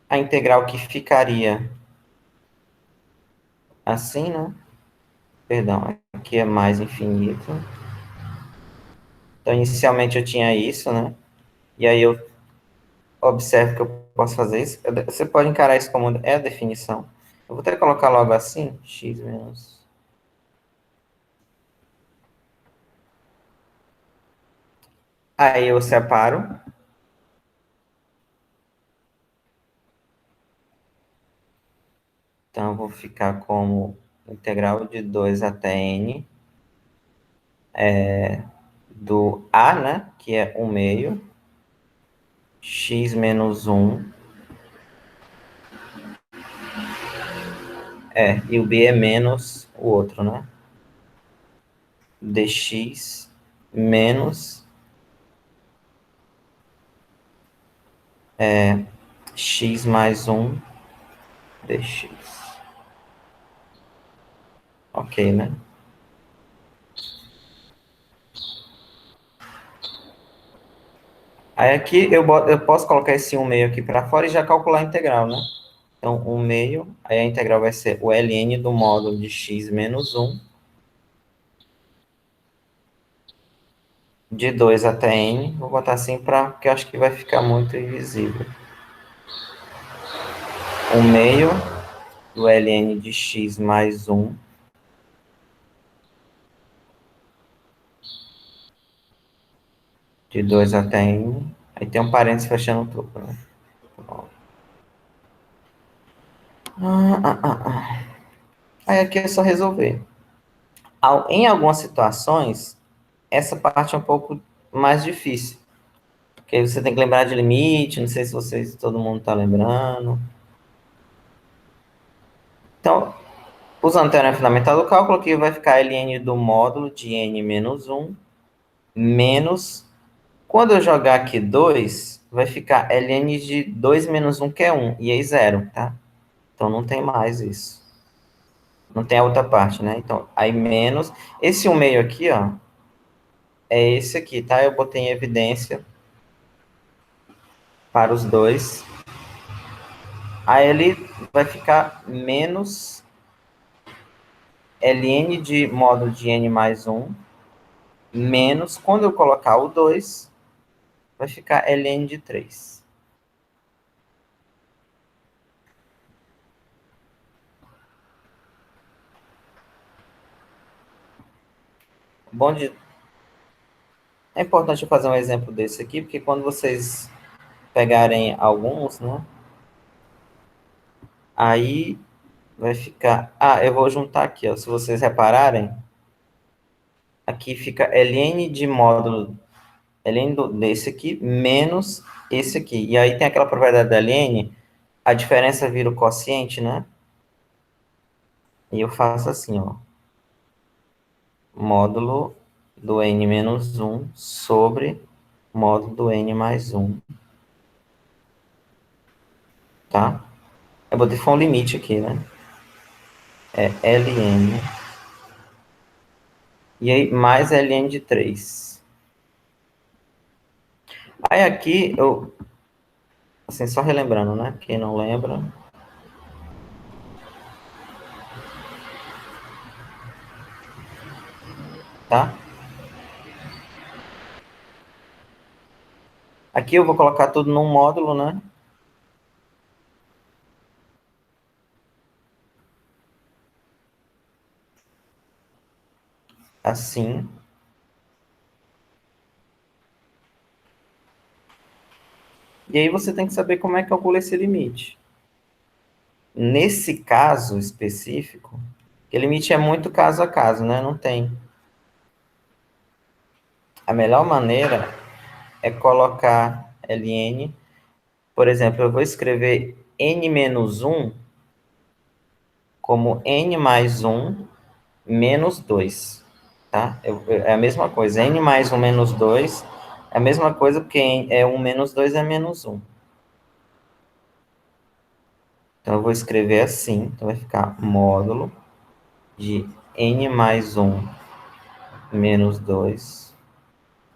a integral que ficaria assim, né? Perdão, aqui é mais infinito. Então, inicialmente eu tinha isso, né? E aí eu observo que eu posso fazer isso. Você pode encarar isso como é a definição. Eu vou até colocar logo assim, x menos... Aí eu separo. Então, eu vou ficar como integral de 2 até n do a, né? Que é 1 meio, x menos 1. E o b é menos o outro, né? Dx menos x mais 1 dx. Ok, né? Aí aqui eu posso colocar esse 1 meio aqui para fora e já calcular a integral, né? Então, 1 meio, aí a integral vai ser o ln do módulo de x menos 1 de 2 até n. Vou botar assim porque eu acho que vai ficar muito invisível. 1 meio do ln de x mais 1 de 2 até n. Aí tem um parênteses fechando o topo, né? Aí aqui é só resolver. Em algumas situações, essa parte é um pouco mais difícil. Porque você tem que lembrar de limite, não sei se todo mundo está lembrando. Então, usando a teoria fundamental do cálculo, aqui vai ficar ln do módulo de n menos 1 menos... Quando eu jogar aqui 2, vai ficar ln de 2 menos 1, que é 1, e aí 0, tá? Então não tem mais isso. Não tem a outra parte, né? Então, aí menos... Esse 1 meio aqui, ó, é esse aqui, tá? Eu botei em evidência para os dois. Aí ele vai ficar menos ln de módulo de n mais 1, menos, quando eu colocar o 2, vai ficar ln de 3. Bom de... É importante eu fazer um exemplo desse aqui, porque quando vocês pegarem alguns, né? Aí vai ficar... Ah, eu vou juntar aqui, ó. Se vocês repararem, aqui fica ln de módulo ln desse aqui menos esse aqui. E aí tem aquela propriedade da ln, a diferença vira o quociente, né? E eu faço assim, ó. Módulo do n menos 1 sobre módulo do n mais 1. Tá? Eu botei foi um limite aqui, né? É ln. E aí, mais ln de 3. Aí aqui, eu... Assim, só relembrando, né? Quem não lembra... Tá? Aqui eu vou colocar tudo num módulo, né? Assim. E aí você tem que saber como é que calcula esse limite. Nesse caso específico, o limite é muito caso a caso, né? Não tem. A melhor maneira é colocar ln. Por exemplo, eu vou escrever n menos 1 como n mais 1 menos 2. Tá? É a mesma coisa. N mais 1 menos 2 é a mesma coisa, porque é 1 menos 2 é menos 1. Então, eu vou escrever assim. Então, vai ficar módulo de n mais 1 menos 2.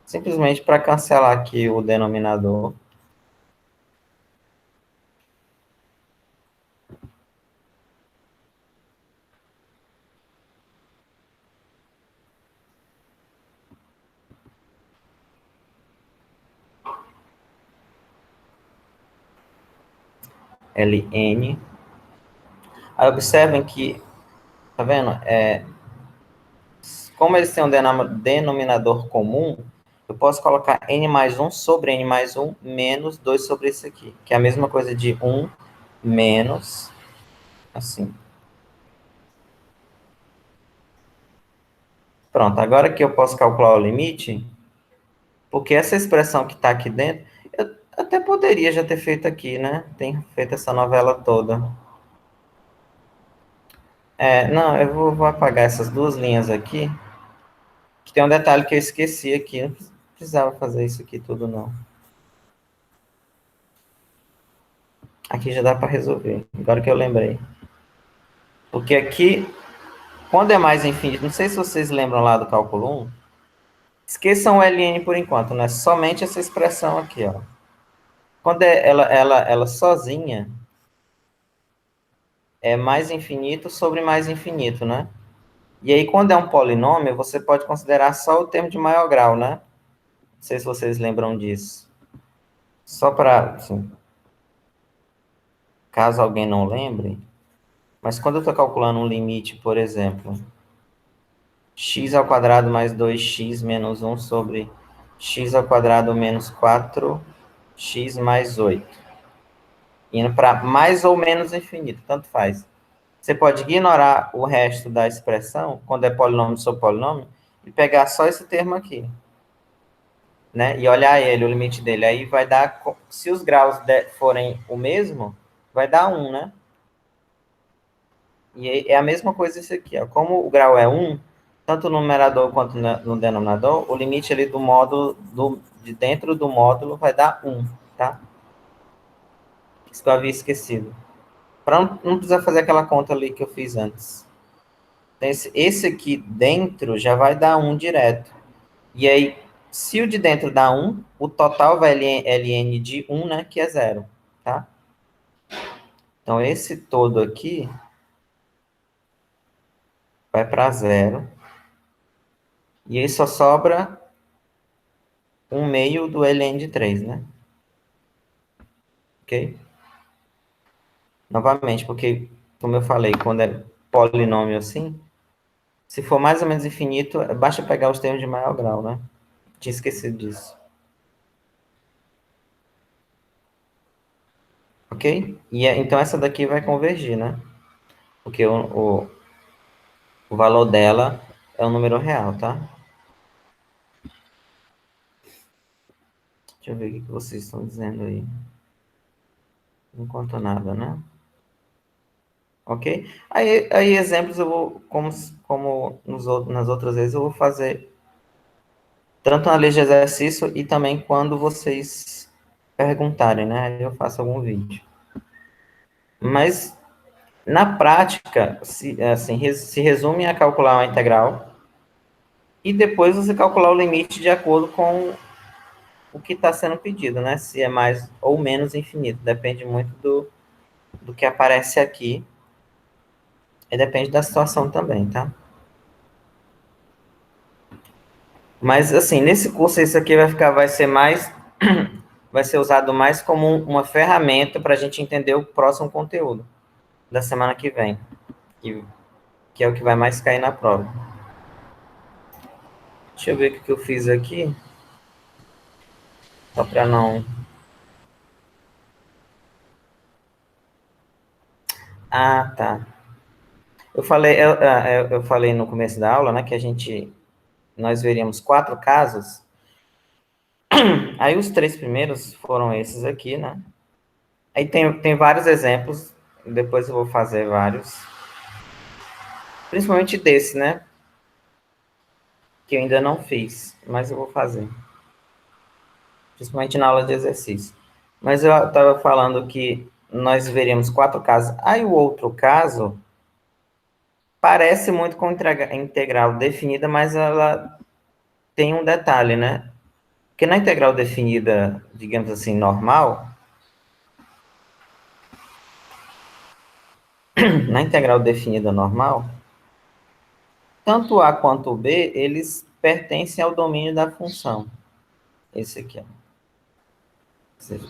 Simplesmente para cancelar aqui o denominador. ln. Aí observem que, tá vendo? Como eles têm um denominador comum, eu posso colocar n mais 1 sobre n mais 1 menos 2 sobre esse aqui, que é a mesma coisa de 1 menos, assim. Pronto, agora que eu posso calcular o limite, porque essa expressão que está aqui dentro, eu até poderia já ter feito aqui, né? Tem feito essa novela toda. Não, eu vou apagar essas duas linhas aqui, que tem um detalhe que eu esqueci aqui, não precisava fazer isso aqui tudo, não. Aqui já dá para resolver, agora que eu lembrei. Porque aqui, quando é mais infinito, não sei se vocês lembram lá do cálculo 1, esqueçam o ln por enquanto, né? Somente essa expressão aqui, ó. Quando ela sozinha, é mais infinito sobre mais infinito, né? E aí, quando é um polinômio, você pode considerar só o termo de maior grau, né? Não sei se vocês lembram disso. Só para, assim, caso alguém não lembre, mas quando eu estou calculando um limite, por exemplo, x ao quadrado mais 2x menos 1 sobre x ao quadrado menos 4x mais 8, indo para mais ou menos infinito, tanto faz. Você pode ignorar o resto da expressão, quando é polinômio sobre polinômio, e pegar só esse termo aqui, né? E olhar ele, o limite dele. Aí vai dar, se os graus forem o mesmo, vai dar 1, né? E é a mesma coisa isso aqui, ó. Como o grau é 1, tanto no numerador quanto no denominador, o limite ali do módulo, de dentro do módulo, vai dar 1, tá? Isso que eu havia esquecido. Para não precisar fazer aquela conta ali que eu fiz antes. Então, esse aqui dentro já vai dar 1 direto. E aí, Se o de dentro dá 1, o total vai ln de 1, né, que é 0, tá? Então, esse todo aqui vai para 0. E aí só sobra 1/2 do ln de 3, né? Ok? Novamente, porque, como eu falei, quando é polinômio assim, se for mais ou menos infinito, basta pegar os termos de maior grau, né? Tinha esquecido disso. Ok? Então essa daqui vai convergir, né? Porque o valor dela é um número real, tá? Deixa eu ver o que vocês estão dizendo aí. Não conta nada, né? Ok? Aí exemplos eu vou, como nas outras vezes, eu vou fazer tanto na lei de exercício e também quando vocês perguntarem, né? Aí eu faço algum vídeo. Mas, na prática, se resume a calcular uma integral e depois você calcular o limite de acordo com o que está sendo pedido, né? Se é mais ou menos infinito. Depende muito do que aparece aqui. E depende da situação também, tá? Mas, assim, nesse curso, isso aqui vai ser mais... vai ser usado mais como uma ferramenta para a gente entender o próximo conteúdo da semana que vem. Que é o que vai mais cair na prova. Deixa eu ver o que eu fiz aqui. Só para não... Ah, tá. Eu falei no começo da aula, né, que nós veríamos 4 casos. Aí os 3 primeiros foram esses aqui, né? Aí tem vários exemplos, depois eu vou fazer vários. Principalmente desse, né? Que eu ainda não fiz, mas eu vou fazer. Principalmente na aula de exercício. Mas eu estava falando que nós veríamos 4 casos. Aí o outro caso parece muito com integral definida, mas ela tem um detalhe, né? Porque na integral definida, digamos assim, normal, na integral definida normal, tanto A quanto B, eles pertencem ao domínio da função. Esse aqui, ó.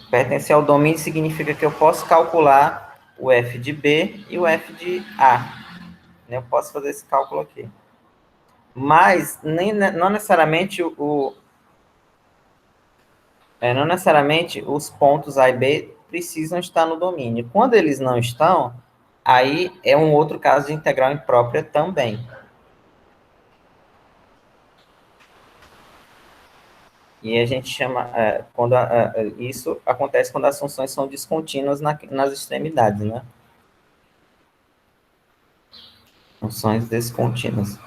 Pertencer ao domínio significa que eu posso calcular o f de B e o f de A. Eu posso fazer esse cálculo aqui. Mas não necessariamente não necessariamente os pontos A e B precisam estar no domínio. Quando eles não estão, aí é um outro caso de integral imprópria também. E a gente chama, isso acontece quando as funções são descontínuas nas extremidades, né? Funções descontínuas.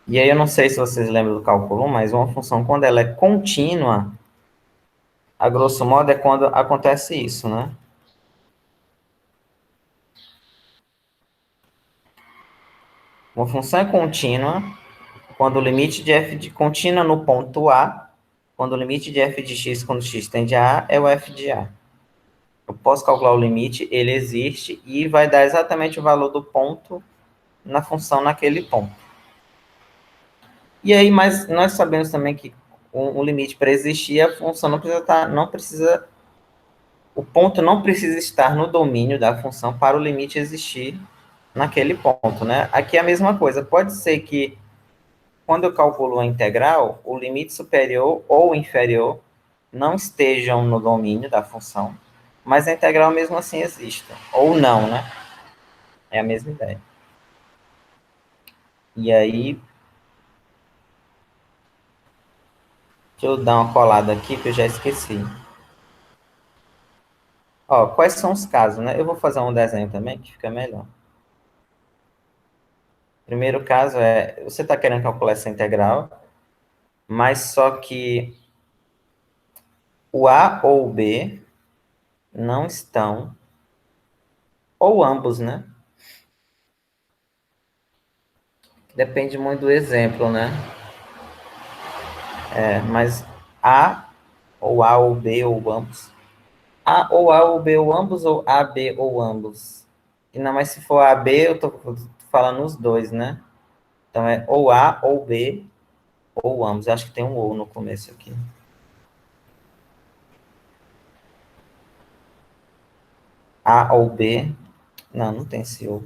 E aí eu não sei se vocês lembram do cálculo 1, mas uma função, quando ela é contínua, a grosso modo é quando acontece isso, né? Uma função é contínua quando o limite de f de contínua no ponto A, quando o limite de f de x quando x tende a A é o f de A. Eu posso calcular o limite, ele existe e vai dar exatamente o valor do ponto na função naquele ponto. E aí, mas nós sabemos também que um limite para existir, a função o ponto não precisa estar no domínio da função para o limite existir naquele ponto, né? Aqui é a mesma coisa. Pode ser que, quando eu calculo a integral, o limite superior ou inferior não estejam no domínio da função, mas a integral mesmo assim existe. Ou não, né? É a mesma ideia. E aí, deixa eu dar uma colada aqui que eu já esqueci. Ó, quais são os casos, né? Eu vou fazer um desenho também que fica melhor. Primeiro caso é, você está querendo calcular essa integral, mas só que o A ou o B não estão, ou ambos, né? Depende muito do exemplo, né? Mas A ou B ou ambos. A ou B ou ambos, ou A, B ou ambos? E não, mas se for A, B, eu tô falando os dois, né? Então é ou A ou B ou ambos. Eu acho que tem um ou no começo aqui. A ou B. Não, não tem esse ou.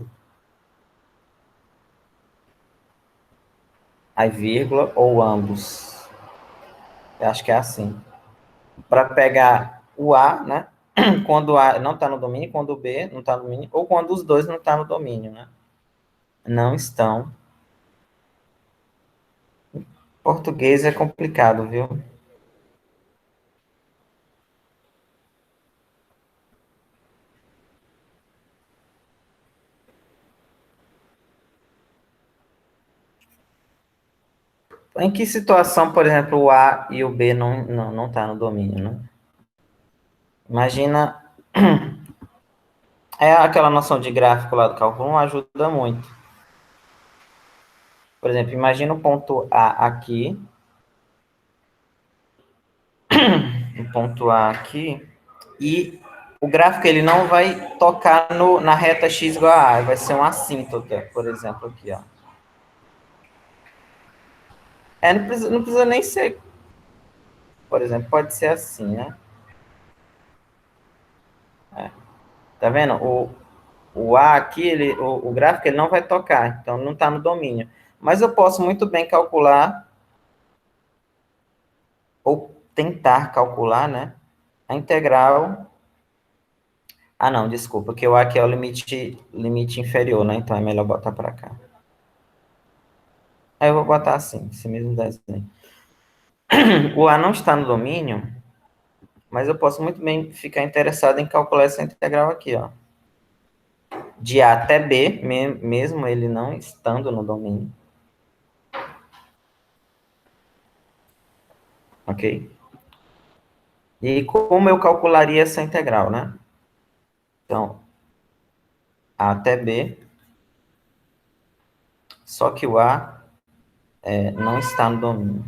Aí vírgula ou ambos. Eu acho que é assim. Para pegar o A, né? Quando o A não está no domínio, quando o B não está no domínio, ou quando os dois não estão no domínio, né? Não estão. Português é complicado, viu? Em que situação, por exemplo, o A e o B não tá no domínio, né? Imagina, aquela noção de gráfico lá do cálculo 1 ajuda muito. Por exemplo, imagina o ponto A aqui, o ponto A aqui, e o gráfico ele não vai tocar na reta x igual a A, vai ser uma assíntota, por exemplo, aqui, ó. Não precisa nem ser, por exemplo, pode ser assim, né? Tá vendo? O A aqui, o gráfico, ele não vai tocar, então não está no domínio. Mas eu posso muito bem calcular, ou tentar calcular, né? A integral. Ah, não, desculpa, que o A aqui é o limite inferior, né? Então é melhor botar para cá. Aí eu vou botar assim, esse mesmo desenho. O A não está no domínio, mas eu posso muito bem ficar interessado em calcular essa integral aqui, ó. De A até B, mesmo ele não estando no domínio. Ok? E como eu calcularia essa integral, né? Então, A até B, só que o A não está no domínio.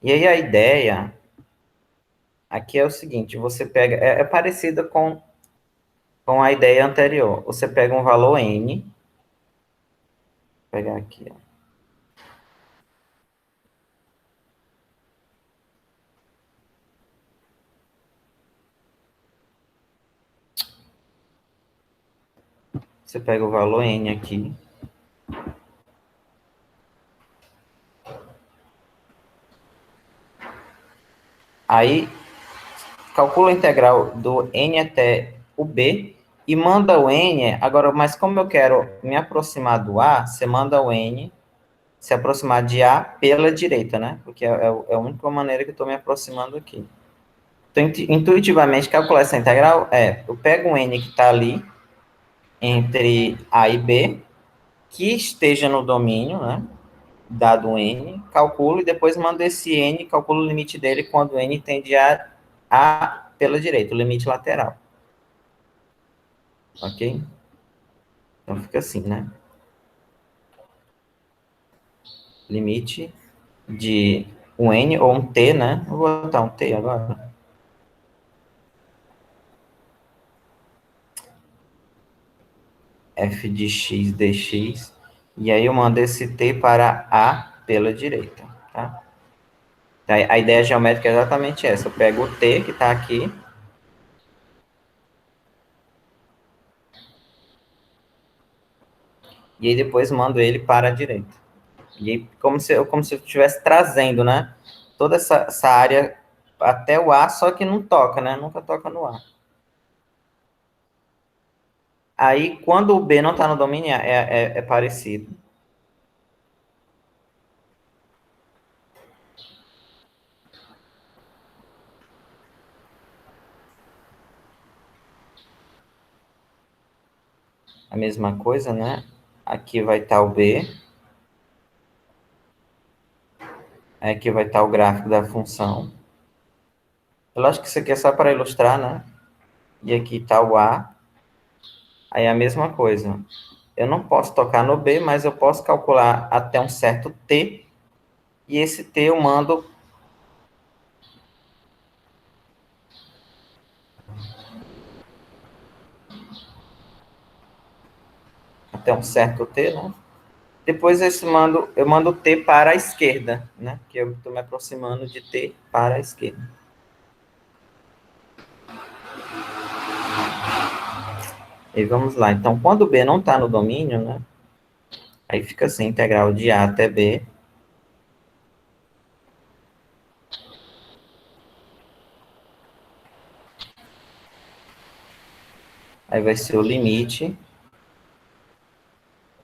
E aí a ideia aqui é o seguinte, você pega, é parecida com a ideia anterior. Você pega um valor N, vou pegar aqui, ó. Você pega o valor N aqui. Aí, calcula a integral do N até o B e manda o N. Agora, mas como eu quero me aproximar do A, você manda o N se aproximar de A pela direita, né? Porque é a única maneira que eu estou me aproximando aqui. Então, intuitivamente, calcular essa integral eu pego um N que está ali, entre A e B, que esteja no domínio, né? Dado um N, calculo e depois mando esse N, calculo o limite dele quando o N tende a pela direita, o limite lateral. Ok? Então fica assim, né? Limite de um N ou um T, né? Vou botar um T agora. F de x dx. E aí eu mando esse T para A pela direita, tá? A ideia geométrica é exatamente essa. Eu pego o T que está aqui. E aí depois mando ele para a direita. E aí, como se eu estivesse trazendo, né? Toda essa área até o A, só que não toca, né? Nunca toca no A. Aí, quando o B não está no domínio, é parecido. A mesma coisa, né? Aqui vai estar o B. Aqui vai estar o gráfico da função. Eu acho que isso aqui é só para ilustrar, né? e aqui está o A. Aí a mesma coisa. Eu não posso tocar no B, mas eu posso calcular até um certo T, e esse T eu mando até um certo T, né? Depois eu mando T para a esquerda, né? Que eu estou me aproximando de T para a esquerda. E vamos lá. Então, quando B não está no domínio, né? Aí fica assim, integral de A até B. Aí vai ser o limite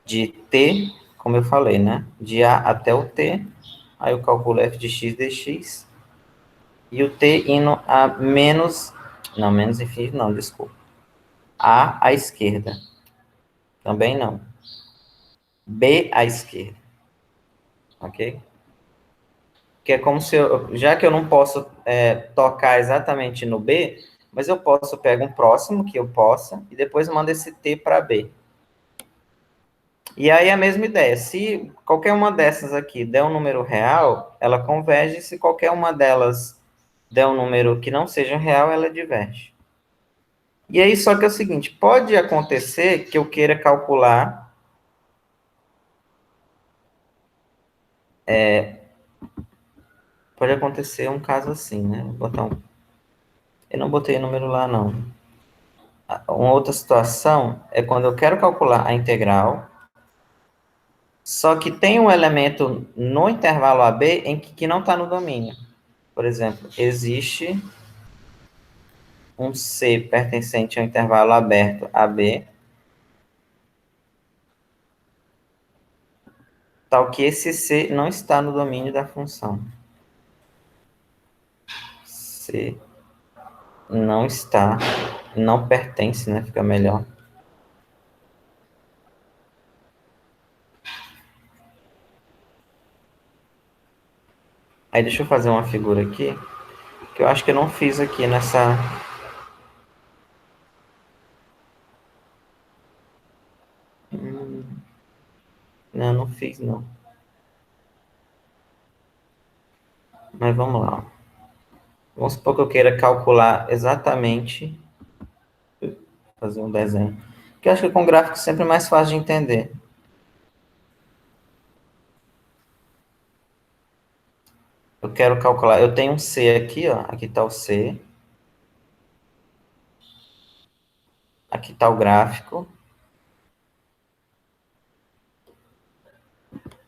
de T, como eu falei, né? De A até o T. Aí eu calculo f de x dx. E o T indo a menos... Não, menos infinito não, desculpa. A à esquerda. Também não. B à esquerda. Ok? Que é como se eu... Já que eu não posso tocar exatamente no B, mas eu posso pegar um próximo que eu possa e depois mando esse T para B. E aí a mesma ideia, se qualquer uma dessas aqui der um número real, ela converge, se qualquer uma delas der um número que não seja real, ela diverge. E aí só que é o seguinte, pode acontecer que eu queira calcular pode acontecer um caso assim, né? Vou botar eu não botei número lá não. Uma outra situação é quando eu quero calcular a integral, só que tem um elemento no intervalo AB em que não está no domínio. Por exemplo, existe um C pertencente ao intervalo aberto AB, tal que esse C não está no domínio da função. C não está, não pertence, né? Fica melhor. Aí deixa eu fazer uma figura aqui, que eu acho que eu não fiz aqui nessa... Não, não fiz não. Mas vamos lá. Vamos supor que eu queira calcular exatamente... Fazer um desenho. Que eu acho que com gráfico sempre é mais fácil de entender. Eu quero calcular... Eu tenho um C aqui, ó. Aqui está o C. Aqui está o gráfico.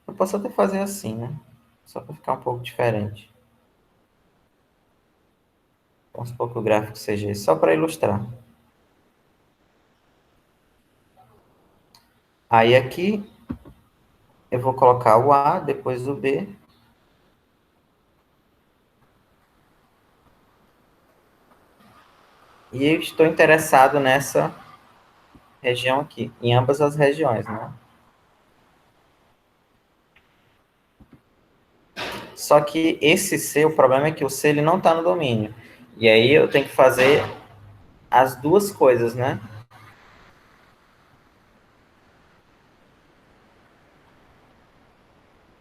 Eu posso até fazer assim, né? Só para ficar um pouco diferente. Vamos supor que o gráfico seja esse, só para ilustrar. Aí aqui, eu vou colocar o A, depois o B. E eu estou interessado nessa região aqui, em ambas as regiões, né? Só que esse C, o problema é que o C ele não está no domínio. E aí eu tenho que fazer as duas coisas, né?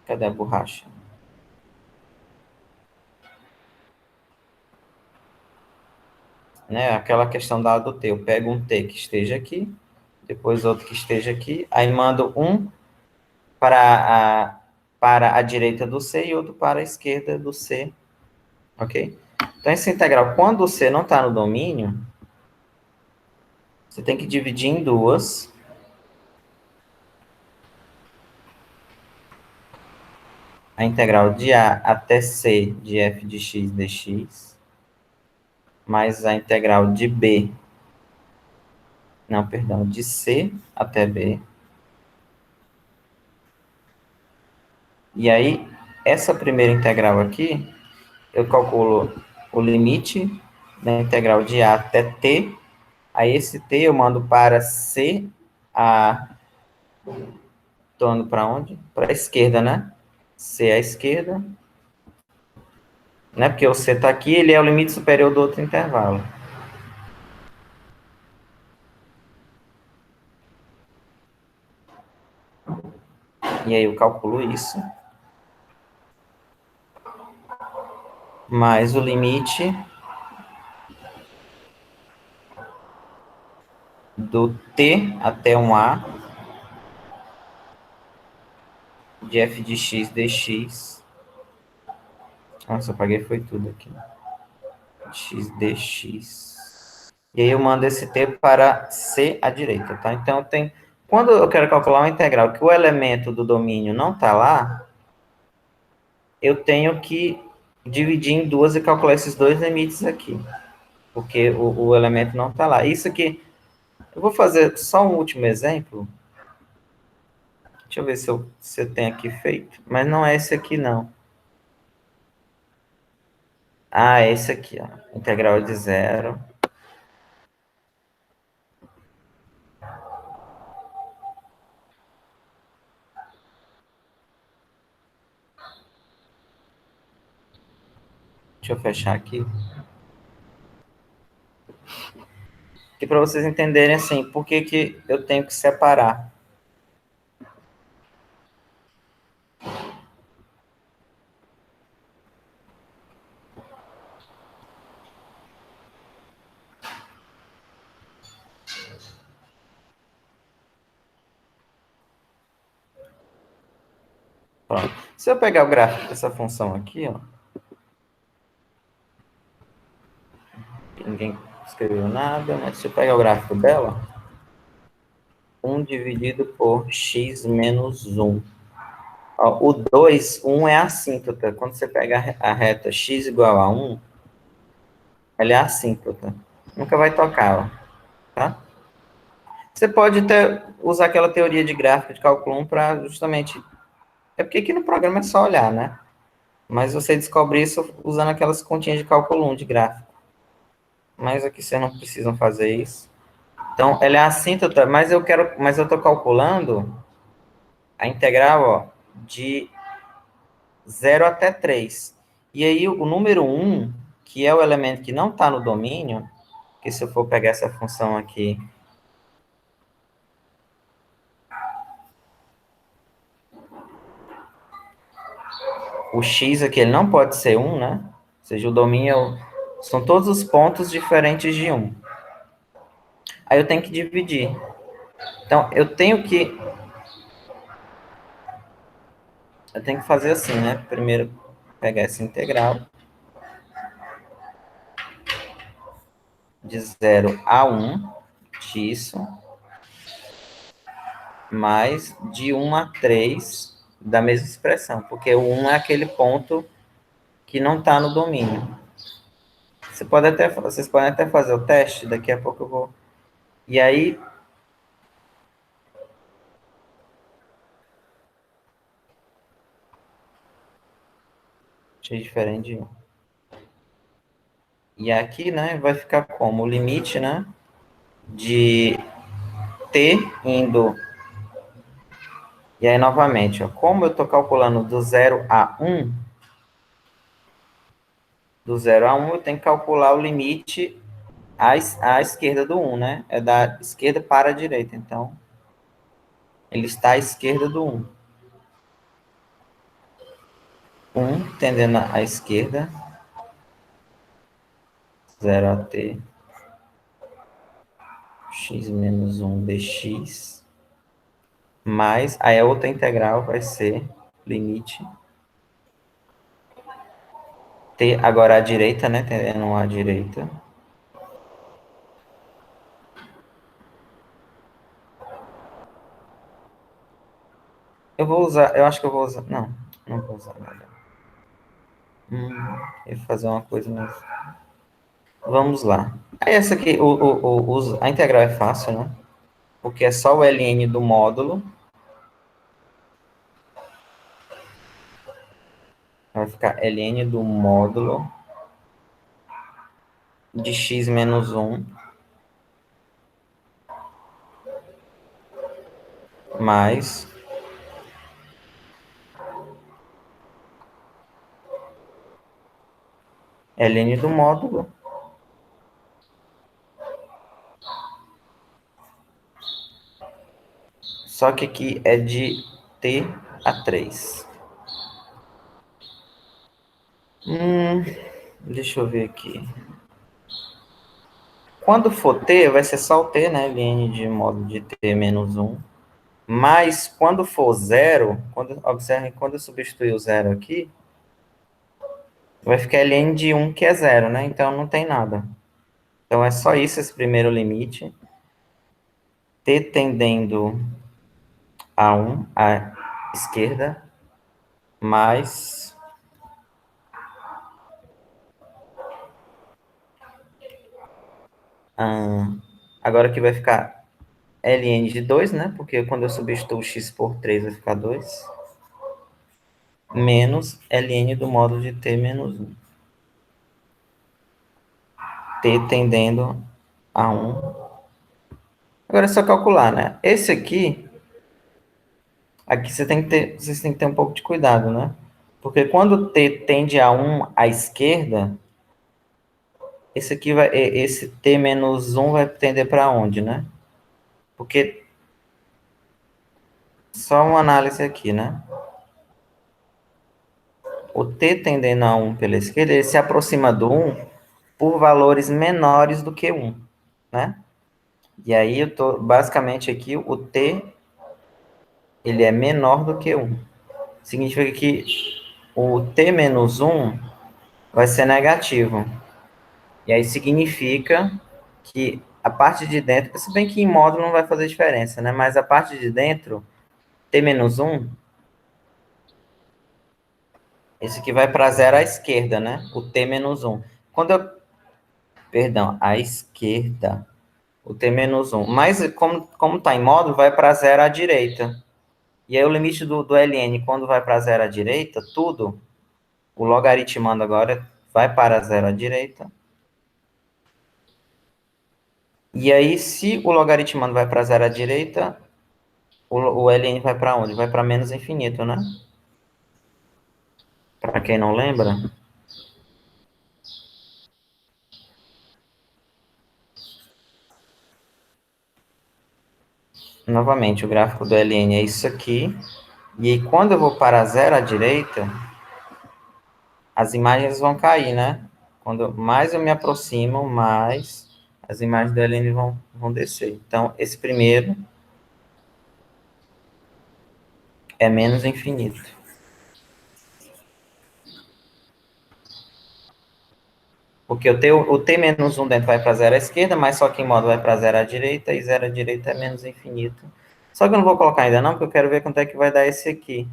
Cadê a borracha? Né? Aquela questão da do T. Eu pego um T que esteja aqui, depois outro que esteja aqui, aí mando um para a direita do C e outro para a esquerda do C, ok? Então, essa integral, quando o C não está no domínio, você tem que dividir em duas. A integral de A até C de f de x dx, mais a integral de B, não, perdão, de C até B. E aí, essa primeira integral aqui, eu calculo o limite da integral de A até T. Aí esse T eu mando para C, a... Estou indo para onde? Para a esquerda, né? C à esquerda. Né? Porque o C está aqui, ele é o limite superior do outro intervalo. E aí eu calculo isso. Mais o limite do t até um a de f de x dx. Nossa, eu paguei foi tudo aqui. X dx. E aí eu mando esse t para c à direita, tá? Então tem... Quando eu quero calcular uma integral que o elemento do domínio não está lá, eu tenho que dividir em duas e calcular esses dois limites aqui. Porque o elemento não está lá. Isso aqui... Eu vou fazer só um último exemplo. Deixa eu ver se eu tenho aqui feito. Mas não é esse aqui, não. Ah, é esse aqui, ó. Integral de zero. Deixa eu fechar aqui. E para vocês entenderem, assim, por que que eu tenho que separar. Pronto. Se eu pegar o gráfico dessa função aqui, ó. Ninguém escreveu nada, mas se eu pegar o gráfico dela, 1 dividido por x menos 1. Ó, o 2, 1 é assíntota. Quando você pega a reta x igual a 1, ela é assíntota. Nunca vai tocar, ó, tá? Você pode até usar aquela teoria de gráfico de cálculo 1 para justamente... É porque aqui no programa é só olhar, né? Mas você descobre isso usando aquelas continhas de cálculo 1 de gráfico. Mas aqui você não precisa fazer isso. Então, ela é assíntota, mas eu estou calculando a integral, ó, de 0 até 3. E aí, o número 1, que é o elemento que não está no domínio, que se eu for pegar essa função aqui, o x aqui, ele não pode ser 1, né? Ou seja, o domínio são todos os pontos diferentes de 1. Aí eu tenho que dividir. Então, eu tenho que fazer assim, né? Primeiro, pegar essa integral de 0 a 1 disso, mais de 1 a 3 da mesma expressão, porque o 1 é aquele ponto que não está no domínio. Vocês podem até fazer o teste, daqui a pouco eu vou... E aí... Achei diferente de 1. E aqui, né, vai ficar como o limite, né, de t indo... E aí, novamente, ó, como eu estou calculando do 0 a 1, do 0 a 1, eu tenho que calcular o limite à esquerda do 1, né? É da esquerda para a direita, então ele está à esquerda do 1. 1 tendendo à esquerda, 0 a t, x menos 1 dx, mais, aí a outra integral vai ser limite t, agora à direita, né? Tendendo à direita. Eu acho que eu vou usar, não vou usar nada. Eu vou fazer uma coisa mais... Vamos lá. Aí essa aqui, a integral é fácil, né? Porque é só o ln do módulo. Vai ficar ln do módulo de x menos 1 mais ln do módulo só que aqui é de t a 3. Deixa eu ver aqui. Quando for t, vai ser só o t, né? Ln de modo de t menos 1. Mas quando for 0, observe, quando eu substituir o 0 aqui, vai ficar ln de 1, que é 0, né? Então não tem nada. Então é só isso, esse primeiro limite. T tendendo a 1 à esquerda, mais agora que vai ficar ln de 2, né? Porque quando eu substituo x por 3 vai ficar 2. Menos ln do módulo de t menos 1. T tendendo a 1. Agora é só calcular, né? Esse aqui vocês têm que ter um pouco de cuidado, né? Porque quando t tende a 1 à esquerda, esse t menos 1 vai tender para onde, né? Porque, só uma análise aqui, né? O t tendendo a 1 pela esquerda, ele se aproxima do 1 por valores menores do que 1, né? E aí, basicamente aqui, o t, ele é menor do que 1. Significa que o t menos 1 vai ser negativo. E aí significa que a parte de dentro, se bem que em módulo não vai fazer diferença, né? Mas a parte de dentro, t menos 1, esse aqui vai para 0 à esquerda, né? O t menos 1. Perdão, à esquerda. O t menos 1. Mas como está em módulo, vai para 0 à direita. E aí o limite do ln, quando vai para 0 à direita, tudo, o logaritmando agora, vai para 0 à direita. E aí, se o logaritmando vai para 0 à direita, o ln vai para onde? Vai para menos infinito, né? Para quem não lembra. Novamente, o gráfico do ln é isso aqui. E aí, quando eu vou para 0 à direita, as imagens vão cair, né? Quando mais eu me aproximo, mais as imagens do ln vão descer. Então, esse primeiro é menos infinito. Porque o t menos 1 dentro vai para 0 à esquerda, mas só que em modo vai para 0 à direita, e 0 à direita é menos infinito. Só que eu não vou colocar ainda não, porque eu quero ver quanto é que vai dar esse aqui.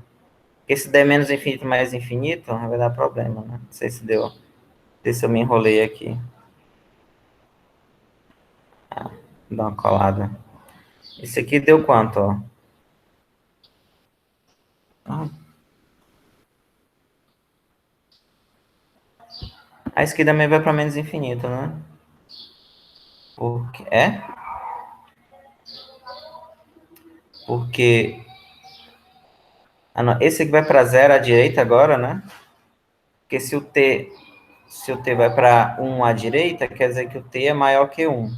Porque se der menos infinito mais infinito, vai dar problema, né? Não sei se deu. Se eu me enrolei aqui. Dá uma colada. Esse aqui deu quanto, ó? A esquerda também vai para menos infinito, né? Porque Porque esse aqui vai para 0 à direita agora, né? Porque se o t vai para 1 à direita, quer dizer que o t é maior que 1.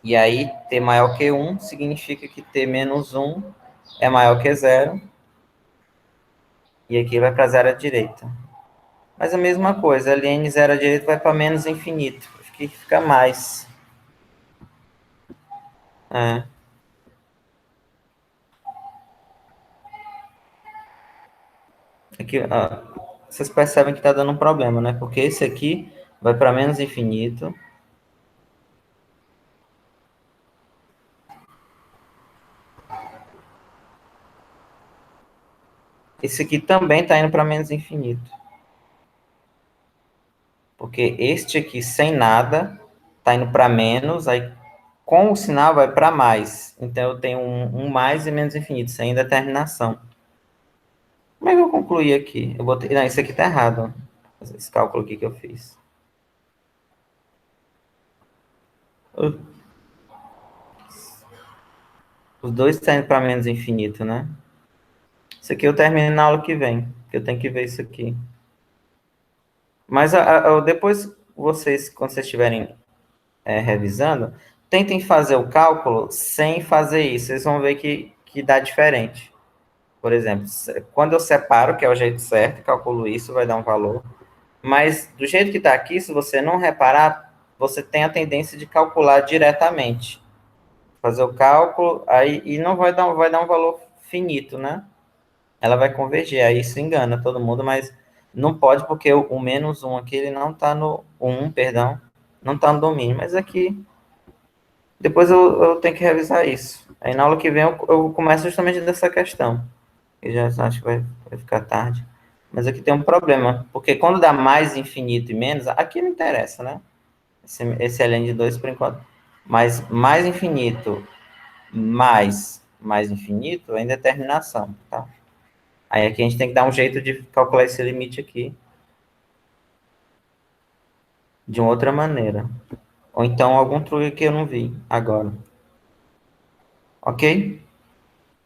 E aí, t maior que 1 significa que t menos 1 é maior que 0. E aqui vai para 0 à direita. Mas a mesma coisa, ln 0 à direita vai para menos infinito. Aqui fica mais. Aqui, vocês percebem que está dando um problema, né? Porque esse aqui vai para menos infinito. Esse aqui também está indo para menos infinito. Porque este aqui sem nada está indo para menos, aí com o sinal vai para mais. Então eu tenho um mais e menos infinito, sem indeterminação. Como é que eu concluí aqui? Eu botei, não, isso aqui está errado. Esse cálculo aqui que eu fiz. Os dois estão indo para menos infinito, né? Isso aqui eu termino na aula que vem, que eu tenho que ver isso aqui. Mas depois, quando vocês estiverem revisando, tentem fazer o cálculo sem fazer isso. Vocês vão ver que dá diferente. Por exemplo, quando eu separo, que é o jeito certo, calculo isso, vai dar um valor. Mas do jeito que está aqui, se você não reparar, você tem a tendência de calcular diretamente. Fazer o cálculo, aí, e não vai dar um valor finito, né? Ela vai convergir, aí isso engana todo mundo, mas não pode porque o menos um aqui, ele não está no, o 1, perdão, não está no domínio, mas aqui, depois eu tenho que revisar isso. Aí na aula que vem eu começo justamente dessa questão, eu já acho que vai ficar tarde. Mas aqui tem um problema, porque quando dá mais infinito e menos, aqui não interessa, né? Esse além de 2 por enquanto. Mas mais infinito mais infinito é indeterminação, tá? Aí aqui a gente tem que dar um jeito de calcular esse limite aqui de uma outra maneira. Ou então algum truque que eu não vi agora. Ok?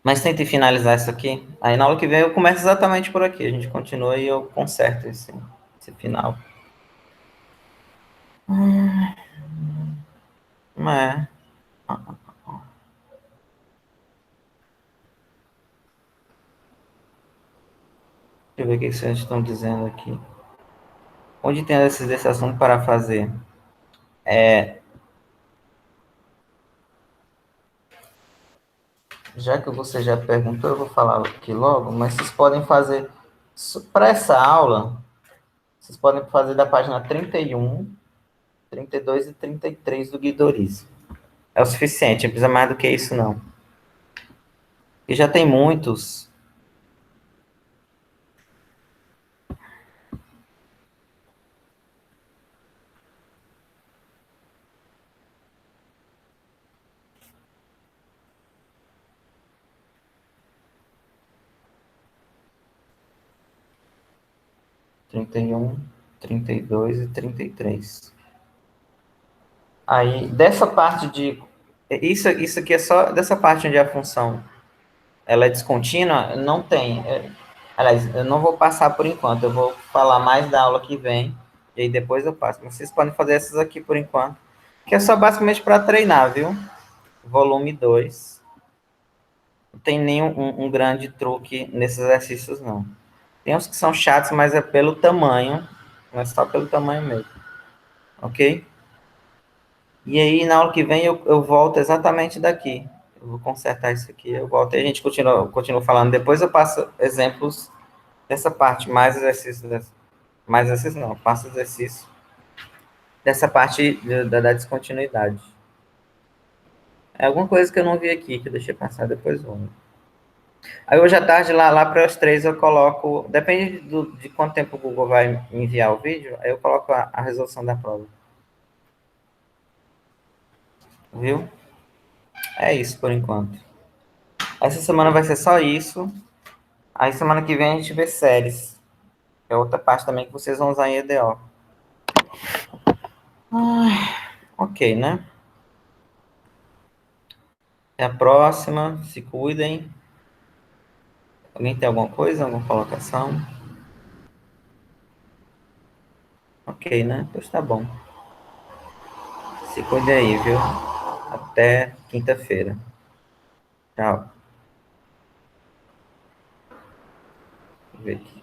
Mas tente finalizar isso aqui. Aí na aula que vem eu começo exatamente por aqui. A gente continua e eu conserto esse final. É. Deixa eu ver o que vocês estão dizendo aqui. Onde tem esse assunto para fazer? Já que você já perguntou, eu vou falar aqui logo, mas vocês podem fazer, para essa aula, vocês podem fazer da página 31, 32 e 33 do Guidoriz. É o suficiente, não precisa mais do que isso, não. E já tem muitos. Trinta e um, 32 e 33. Aí, dessa parte de... Isso aqui é só dessa parte onde a função ela é descontínua, não tem. Aliás, eu não vou passar por enquanto, eu vou falar mais da aula que vem, e aí depois eu passo. Mas vocês podem fazer essas aqui por enquanto, que é só basicamente para treinar, viu? Volume 2. Não tem nenhum um grande truque nesses exercícios, não. Tem uns que são chatos, mas é pelo tamanho, não é só pelo tamanho mesmo. Ok? E aí, na aula que vem, eu volto exatamente daqui. Eu vou consertar isso aqui, eu volto e a gente continua falando. Depois eu passo exemplos dessa parte, mais exercícios não, passo exercício dessa parte da descontinuidade. É alguma coisa que eu não vi aqui, que eu deixei passar, depois vou. Aí hoje à tarde, lá para as 3, eu coloco, depende de quanto tempo o Google vai me enviar o vídeo, aí eu coloco a resolução da prova. Viu? É isso por enquanto. Essa semana vai ser só isso. Aí semana que vem a gente vê séries. É outra parte também que vocês vão usar em EDO. Ok, né? Até a próxima. Se cuidem. Alguém tem alguma coisa? Alguma colocação? Ok, né? Pois tá bom. Se cuidem aí, viu? Até quinta-feira. Tchau. Deixa eu ver aqui.